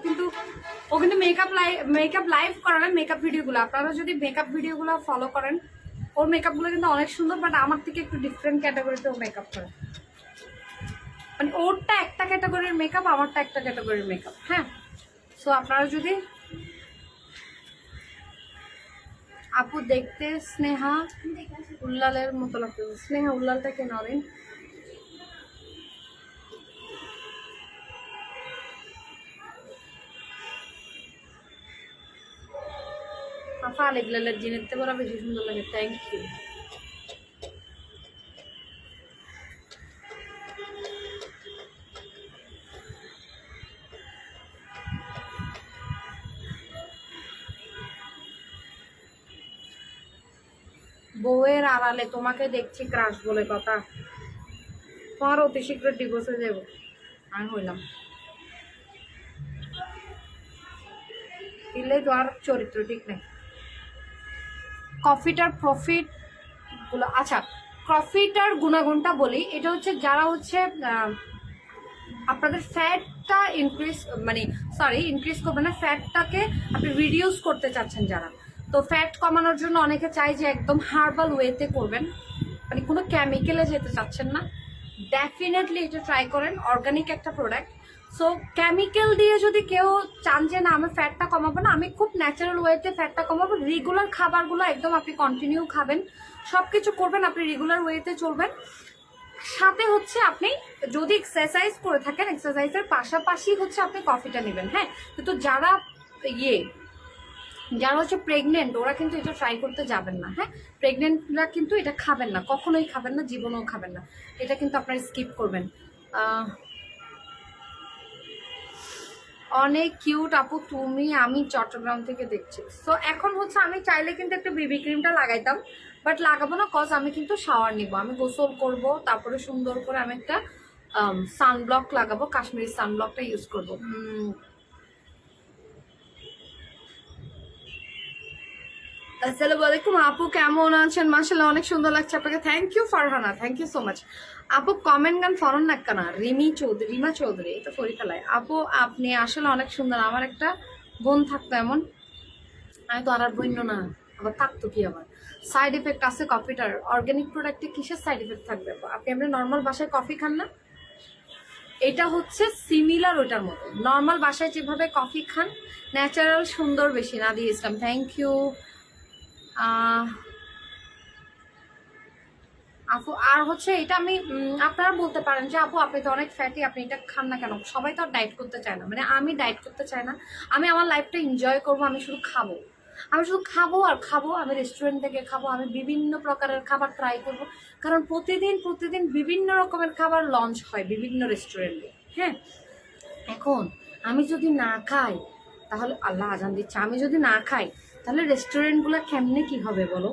কিন্তু মেকআপ লাইভ করে না, মেকআপ ভিডিওগুলো। আপনারা যদি মেকআপ ভিডিওগুলো ফলো করেন, ওর মেকআপগুলো কিন্তু অনেক সুন্দর, বাট আমার থেকে একটু ডিফারেন্ট ক্যাটাগরিতে ও মেকআপ করে। মানে ওরটা একটা ক্যাটাগরির মেকআপ, আমারটা একটা ক্যাটাগরির মেকআপ। হ্যাঁ, সো আপনারা যদি আপু দেখতে স্নেহা উল্লালের মতো লাগতেছে। স্নেহা উল্লালটা কেন অরেন? আপা আলেগুলালের জিনেতে বড় বেশি সুন্দর লাগে। Thank you. বউয়ের আড়ালে তোমাকে দেখছি ক্রাশ বলে কথা। তোমার অতি শীঘ্র ডিভোর্স হয়ে যাবো। আমি হইলাম দিলে তো আর চরিত্র ঠিক নেই। কফিটার প্রফিট গুলো, আচ্ছা কফিটার গুণাগুণটা বলি। এটা হচ্ছে যারা হচ্ছে আপনাদের ফ্যাটটা ইনক্রিজ করবে না, ফ্যাটটাকে আপনি রিডিউস করতে চাচ্ছেন যারা, তো ফ্যাট কমানোর জন্য অনেকে চাই যে একদম হার্বাল ওয়েতে করবেন, মানে কোনো কেমিক্যালে যেতে চাচ্ছেন না, ডেফিনেটলি এটা ট্রাই করেন। অর্গানিক একটা প্রোডাক্ট। সো কেমিক্যাল দিয়ে যদি কেউ চান যে না আমি ফ্যাটটা কমাবো না, আমি খুব ন্যাচারাল ওয়েতে ফ্যাটটা কমাবো, রেগুলার খাবারগুলো একদম আপনি কন্টিনিউ খাবেন, সব কিছু করবেন, আপনি রেগুলার ওয়েতে চলবেন। সাথে হচ্ছে আপনি যদি এক্সারসাইজ করে থাকেন, এক্সারসাইজের পাশাপাশি হচ্ছে আপনি কফিটা নেবেন। হ্যাঁ, কিন্তু যারা হচ্ছে প্রেগনেন্ট ওরা কিন্তু এটা ট্রাই করতে যাবেন না। হ্যাঁ, প্রেগনেন্টরা কিন্তু এটা খাবেন না, কখনোই খাবেন না, জীবনেও খাবেন না। এটা কিন্তু আপনারা স্কিপ করবেন। অনেক কিউট আপু তুমি, আমি চট্টগ্রাম থেকে দেখছি। সো এখন হচ্ছে আমি চাইলে কিন্তু একটা বেবি ক্রিমটা লাগাইতাম, বাট লাগাবো না, কজ আমি কিন্তু শাওয়ার নিব, আমি গোসল করব, তারপরে সুন্দর করে আমি একটা সানব্লক লাগাবো, কাশ্মীরি সানব্লকটা ইউজ করবো। আসসালামু আলাইকুম আপু, কেমন আছেন? মাশাআল্লাহ অনেক সুন্দর লাগছে আপনাকে। Thank you Farhana, thank you so much. আপু কমেন্ট গান ফরন নাক্কানা রিমা চৌধুরী, এটা ফরি ফেলায়। আপু আপনি আসলে অনেক সুন্দর। আমার একটা বোন থাকতো এমন, আমি তো আর বইন্য না, আবার থাকতো কি আবার। সাইড এফেক্ট আছে কফিটার। অর্গানিক প্রোডাক্টে কিসের সাইড এফেক্ট থাকবে? আপনি আপনি নর্মাল বাসায় কফি খান না, এটা হচ্ছে সিমিলার ওটার মতো। নর্মাল বাসায় যেভাবে কফি খান, ন্যাচারাল সুন্দর বেশি। নাদি ইসলাম, থ্যাংক ইউ আপু। আর হচ্ছে এটা আমি আপনারা বলতে পারেন যে আপু আপনি তো অনেক ফ্যাটি, আপনি এটা খান না কেন? সবাই তো আর ডায়েট করতে চায় না, মানে আমি ডায়েট করতে চাই না, আমি আমার লাইফটা এনজয় করবো, আমি শুধু খাবো, আমি শুধু খাবো আর খাবো। আমি রেস্টুরেন্ট থেকে খাবো, আমি বিভিন্ন প্রকারের খাবার ট্রাই করবো, কারণ প্রতিদিন বিভিন্ন রকমের খাবার লঞ্চ হয় বিভিন্ন রেস্টুরেন্টে। হ্যাঁ, এখন আমি যদি না খাই তাহলে, আল্লাহ আজান দিচ্ছে, আমি যদি না খাই তাহলে রেস্টুরেন্টগুলো কেমনে কি হবে বলো?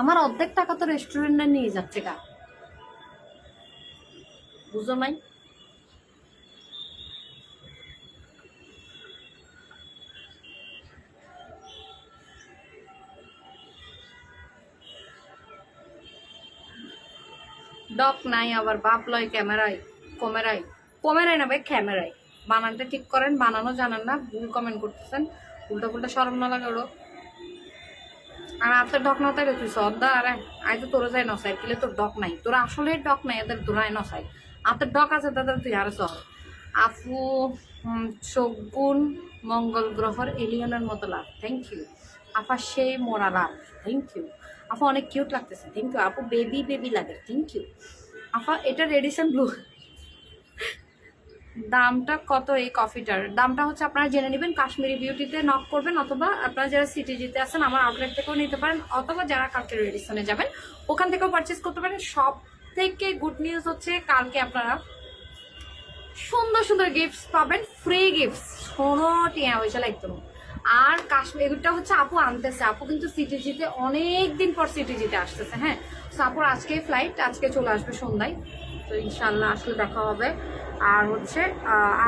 আমার অর্ধেক টাকা তো রেস্টুরেন্টে নিয়ে যাচ্ছে গা, বুঝো নাই? ডক নাই আবার বাপ লয় ক্যামেরায় না ভাই, ক্যামেরায়। বানানটা ঠিক করেন, বানানো জানেন না, ভুল কমেন্ট করতেছেন, উল্টা শরম না লাগে ওরও। আর হাতের ডক না তাই তুই সর্দা, আরে আয় তো তোরা যায় নসাই, কিলে তোর ডক নাই, তোরা আসলে ডক নাই, এদের তোরাই নসাই। হাতের ডক আছে তাদের তুই আরে সর। আফু শগুন মঙ্গল গ্রহর এলিয়নের মতো লাভ, থ্যাংক ইউ আফা। সেই মোরা লাভ, থ্যাংক ইউ আফা। অনেক কিউট লাগতেছে, থ্যাংক ইউ আপু। বেবি লাগে, থ্যাংক ইউ আফা। এটা রেডিসন ব্লু। দামটা কত এই কফিটার? দামটা হচ্ছে আপনারা জেনে নেবেন, কাশ্মীরি বিউটিতে নক করবেন, অথবা আপনারা যারা সিটিজিতে আছেন আমার আউটলেট থেকেও নিতে পারেন, অথবা যারা কালকে রেডিসনে যাবেন ওখান থেকেও পারচেস করতে পারেন। সব থেকে গুড নিউজ হচ্ছে কালকে আপনারা সুন্দর গিফটস পাবেন, ফ্রি গিফটস, শোনো টিয়া হয়েছে একদম। আর কাশ্মীরটা হচ্ছে আপু আনতেছে, আপু কিন্তু সিটিজিতে অনেকদিন পর সিটিজিতে আসতেছে। হ্যাঁ, তো আপুর আজকেই ফ্লাইট, আজকে চলে আসবে সন্ধ্যায়, তো ইনশাল্লাহ আসলে দেখা হবে। আর হচ্ছে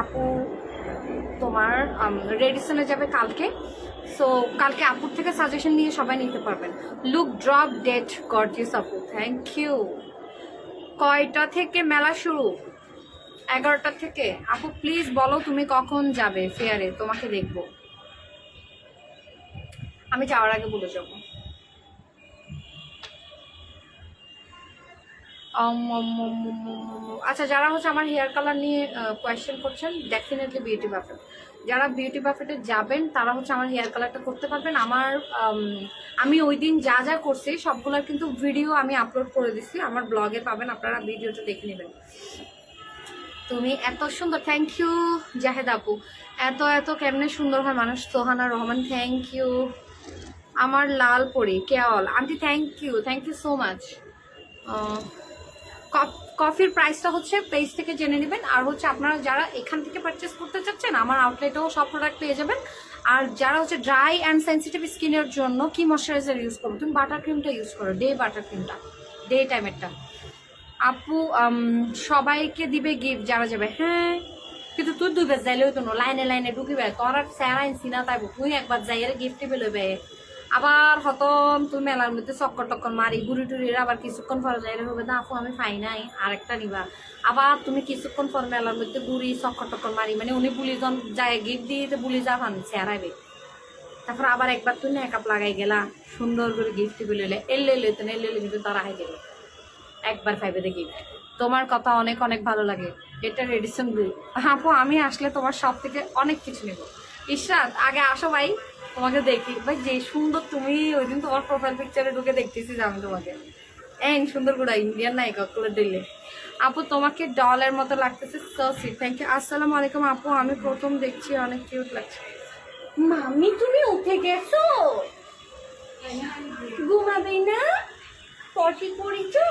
আপু তোমার রেডিসনে যাবে কালকে, সো কালকে আপুর থেকে সাজেশন নিয়ে সবাই নিতে পারবেন। লুক ড্রপ ডেট গর্জিয়াস আপু, থ্যাংক ইউ। কয়টা থেকে মেলা শুরু? 11টা থেকে। আপু প্লিজ বলো তুমি কখন যাবে ফেয়ারে, তোমাকে দেখবো। আমি যাওয়ার আগে বলে যাবো। আচ্ছা, যারা হচ্ছে আমার হেয়ার কালার নিয়ে কোয়েশ্চেন করছেন, ডেফিনেটলি বিউটি বাফেট, যারা বিউটি বাফেটে যাবেন তারা হচ্ছে আমার হেয়ার কালারটা করতে পারবেন। আমার আমি ওই দিন যা যা করছি সবগুলোর কিন্তু ভিডিও আমি আপলোড করে দিচ্ছি, আমার ব্লগে পাবেন, আপনারা ভিডিওটা দেখে নেবেন। তুমি এত সুন্দর, থ্যাংক ইউ জাহেদ আপু। এত এত কেমনে সুন্দর হয় মানুষ। Sohana Rahman, thank you. আমার লাল পরি কেওয়াল aunty, thank you so much. কফির প্রাইসটা হচ্ছে পেজ থেকে জেনে নেবেন। আর হচ্ছে আপনারা যারা এখান থেকে পারচেস করতে চাচ্ছেন, আমার আউটলেটেও সব প্রোডাক্ট পেয়ে যাবেন। আর যারা হচ্ছে ড্রাই অ্যান্ড সেন্সিটিভ স্কিনের জন্য কি ময়শ্চারাইজার ইউজ করবো, তুমি বাটার ক্রিমটা ইউজ করো, ডে বাটার ক্রিমটা, ডে টাইমেরটা। আপু সবাইকে দিবে গিফট যারা যাবে। হ্যাঁ, কিন্তু তুই 2 বার যাইলেও তো লাইনে লাইনে ঢুকিবে, তোর আর স্যারাইন সিনা তাইব, তুই একবার যাই গিফট টেবে লইবে। আবার হতম তুই মেলার মধ্যে চক্কর টক্কর মারি বুড়ি টুড়ির, আবার কিছুক্ষণ পরে যাইলে হবে না আপু আমি পাই নাই আরেকটা নিবা। আবার তুমি কিছুক্ষণ পর মেলার মধ্যে বুড়ি চক্কর টক্কর মারি, মানে উনি বুলিজন যায় গিফট দিয়ে বুলি যা পান স্যারাইবে। তারপর আবার একবার তুই মেকআপ লাগাই গেলা সুন্দর করে গিফট টেবিল লইলে এলে কিন্তু তারা হাই দিল একবার পাইবে দেখি। তোমার কথা অনেক অনেক ভালো লাগে, এটা রেডিসন ব্লু। আপু আমি আসলে তোমার সব থেকে অনেক কিছু নেব। ইশরাত আগে আসো ভাই, তোমাকে দেখি ভাই, যে সুন্দর তুমি। ওই দিন তোমার প্রোফাইল পিকচারে ঢুকে দেখতেছি যে আমি তোমাকে সুন্দর করে ইন্ডিয়ান নায়িকা করে দিলে। আপু তোমাকে ডলের মতো লাগতেছে, সো সুইট, থ্যাংক ইউ। আসসালামু আলাইকুম আপু, আমি প্রথম দেখছি, অনেক কিউট লাগছে। মামি তুমি উঠে গেছো, ঘুমাবে না? পটি করেছো?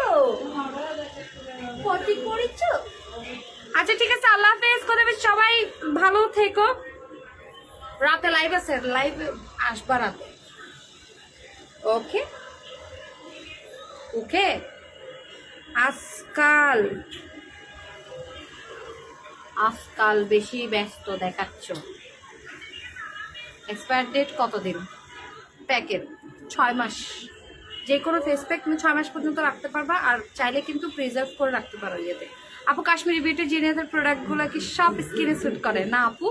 আচ্ছা ঠিক আছে, আল্লাহ হাফেজ, কথা বেশ, সবাই ভালো থেকো। রাতে লাইভ আছে, লাইভ আসবা রাতে। ওকে ওকে। আজকাল বেশি ব্যস্ত দেখাচ্ছ। এক্সপায়ার ডেট কতদিন? প্যাকেট 6 মাস। যে কোনো ফেস প্যাক তুমি 6 মাস পর্যন্ত রাখতে পারবা, আর চাইলে কিন্তু প্রিজার্ভ করে রাখতে পারো ইয়েতে। আপু কাশ্মীরি বিউটি জিনিয়াসের প্রোডাক্টগুলো কি সব স্কিনে স্যুট করে? না আপু,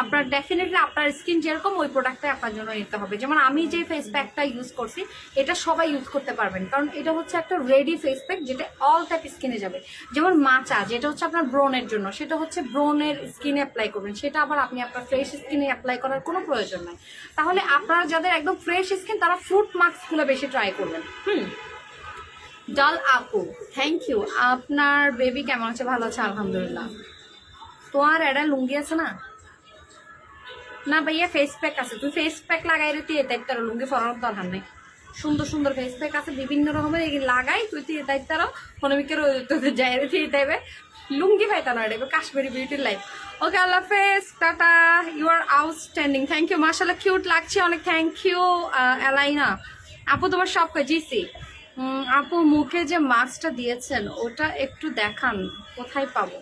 আপনার ডেফিনেটলি আপনার স্কিন যেরকম ওই প্রোডাক্টটাই আপনার জন্য নিতে হবে। যেমন আমি যে ফেস প্যাকটা ইউজ করছি এটা সবাই ইউজ করতে পারবেন, কারণ এটা হচ্ছে একটা রেডি ফেস প্যাক যেটা অল টাইপ স্কিনে যাবে। যেমন মাচা যেটা হচ্ছে আপনার ব্রোনের জন্য, সেটা হচ্ছে ব্রোনের স্কিনে অ্যাপ্লাই করবেন, সেটা আবার আপনি আপনার ফ্রেশ স্কিনে অ্যাপ্লাই করার কোনো প্রয়োজন নাই। তাহলে আপনারা যাদের একদম ফ্রেশ স্কিন তারা ফ্রুট মাস্কগুলো বেশি ট্রাই করবেন। ডাল আপু থ্যাংক ইউ। আপনার বেবি কেমন আছে? ভালো আছে আলহামদুলিল্লাহ। তোমার একটা লুঙ্গি আছে না? না ভাইয়া ফেস প্যাক আছে, তুই ফেস প্যাক লাগাই রে, তুই এটাই তার লুঙ্গি ফরানোর দরকার নেই। সুন্দর সুন্দর ফেস প্যাক আছে বিভিন্ন রকমের, এগুলো লাগাই তুই এটাই তারা হনমিকের তোদের যাই রে, তুই এটাইবে লুঙ্গি পাইতা না, এটা কাশ্মীরি বিউটির লাইফ। ওকে আল্লাহ হাফেজ, ta-ta, you are outstanding, thank you, মাশাআল্লাহ কিউট লাগছে অনেক, থ্যাংক ইউ এলাইনা। আপু তোমার সব জিসি। আপু মুখে যে মাস্কটা দিয়েছেন ওটা একটু দেখান, কোথায় পাবো?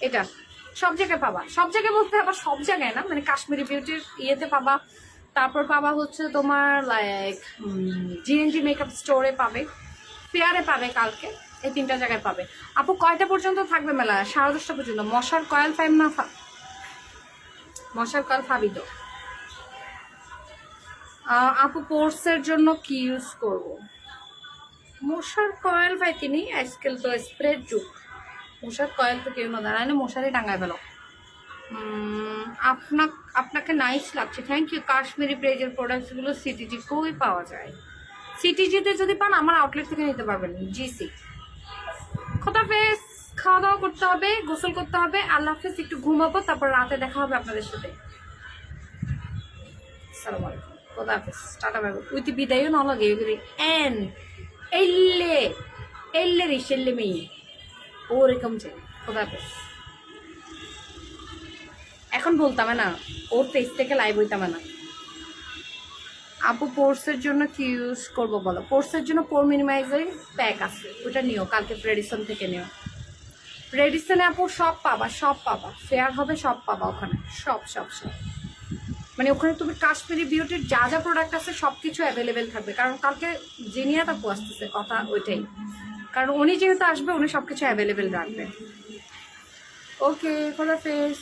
এটা সব জায়গায় পাবা, সব জায়গায় বলতে আবার সব জায়গায় না, মানে কাশ্মীরি বিউটির ইয়েতে পাবা, তারপর পাবা হচ্ছে তোমার লাইক জিএনজি মেকআপ স্টোরে পাবে, ফেয়ারে পাবে, কালকে এই 3টা জায়গায় পাবে। আপু কয়টা পর্যন্ত থাকবে মেলা? 10:30 পর্যন্ত। মশার কয়েল ফাইম না মশার কয়েল ফাবি তো। আপু পোর্সের জন্য কি ইউজ করব? মশার কয়েল ভাই তিনি আজকাল তো স্প্রে যুগ, মশার কয়েল তো কেউ না দাঁড়ায় না, মশারি টাঙায় ফেলো। আপনাকে নাইস লাগছে, থ্যাংক ইউ। কাশ্মীরি পেজের প্রোডাক্টসগুলো সিটিজি কই পাওয়া যায়? সিটিজিতে যদি পান আমার আউটলেট থেকে নিতে পারবেন। জিসি। খোদাফেজ, খাওয়া দাওয়া করতে হবে, গোসল করতে হবে, আল্লাহ হাফেজ, একটু ঘুমাবো, তারপর রাতে দেখা হবে আপনাদের সাথে। আসসালামু আলাইকুম, খোদাফেজ, টাটা বাই বাই। উইথ বিদায়ও না লাগে এন এল্লে রিসেল্লে মেয়ে ওরকম চাই। খোদাফেজ। এখন বলতাম না, ওর পেজ থেকে লাইভ হইতাম না। আপু পোর্সের জন্য কি ইউজ করবো বলো? পোর্সের জন্য পোর মিনিমাইজার প্যাক আছে, ওটা নিও, কালকে রেডিসন থেকে নিও। রেডিসনে আপু সব পাবা, সব পাবা, ফেয়ার হবে সব পাবা ওখানে, সব সব সব মানে ওখানে তুমি কাশ্মীরি বিউটির যা যা প্রোডাক্ট আছে সব কিছু অ্যাভেলেবেল থাকবে, কারণ কালকে জিনিয়া তাপু আসতেছে, কথা ওইটাই, কারণ উনি যেহেতু আসবে উনি সব কিছু অ্যাভেলেবেল রাখবে। ওকে, খোদাফেজ।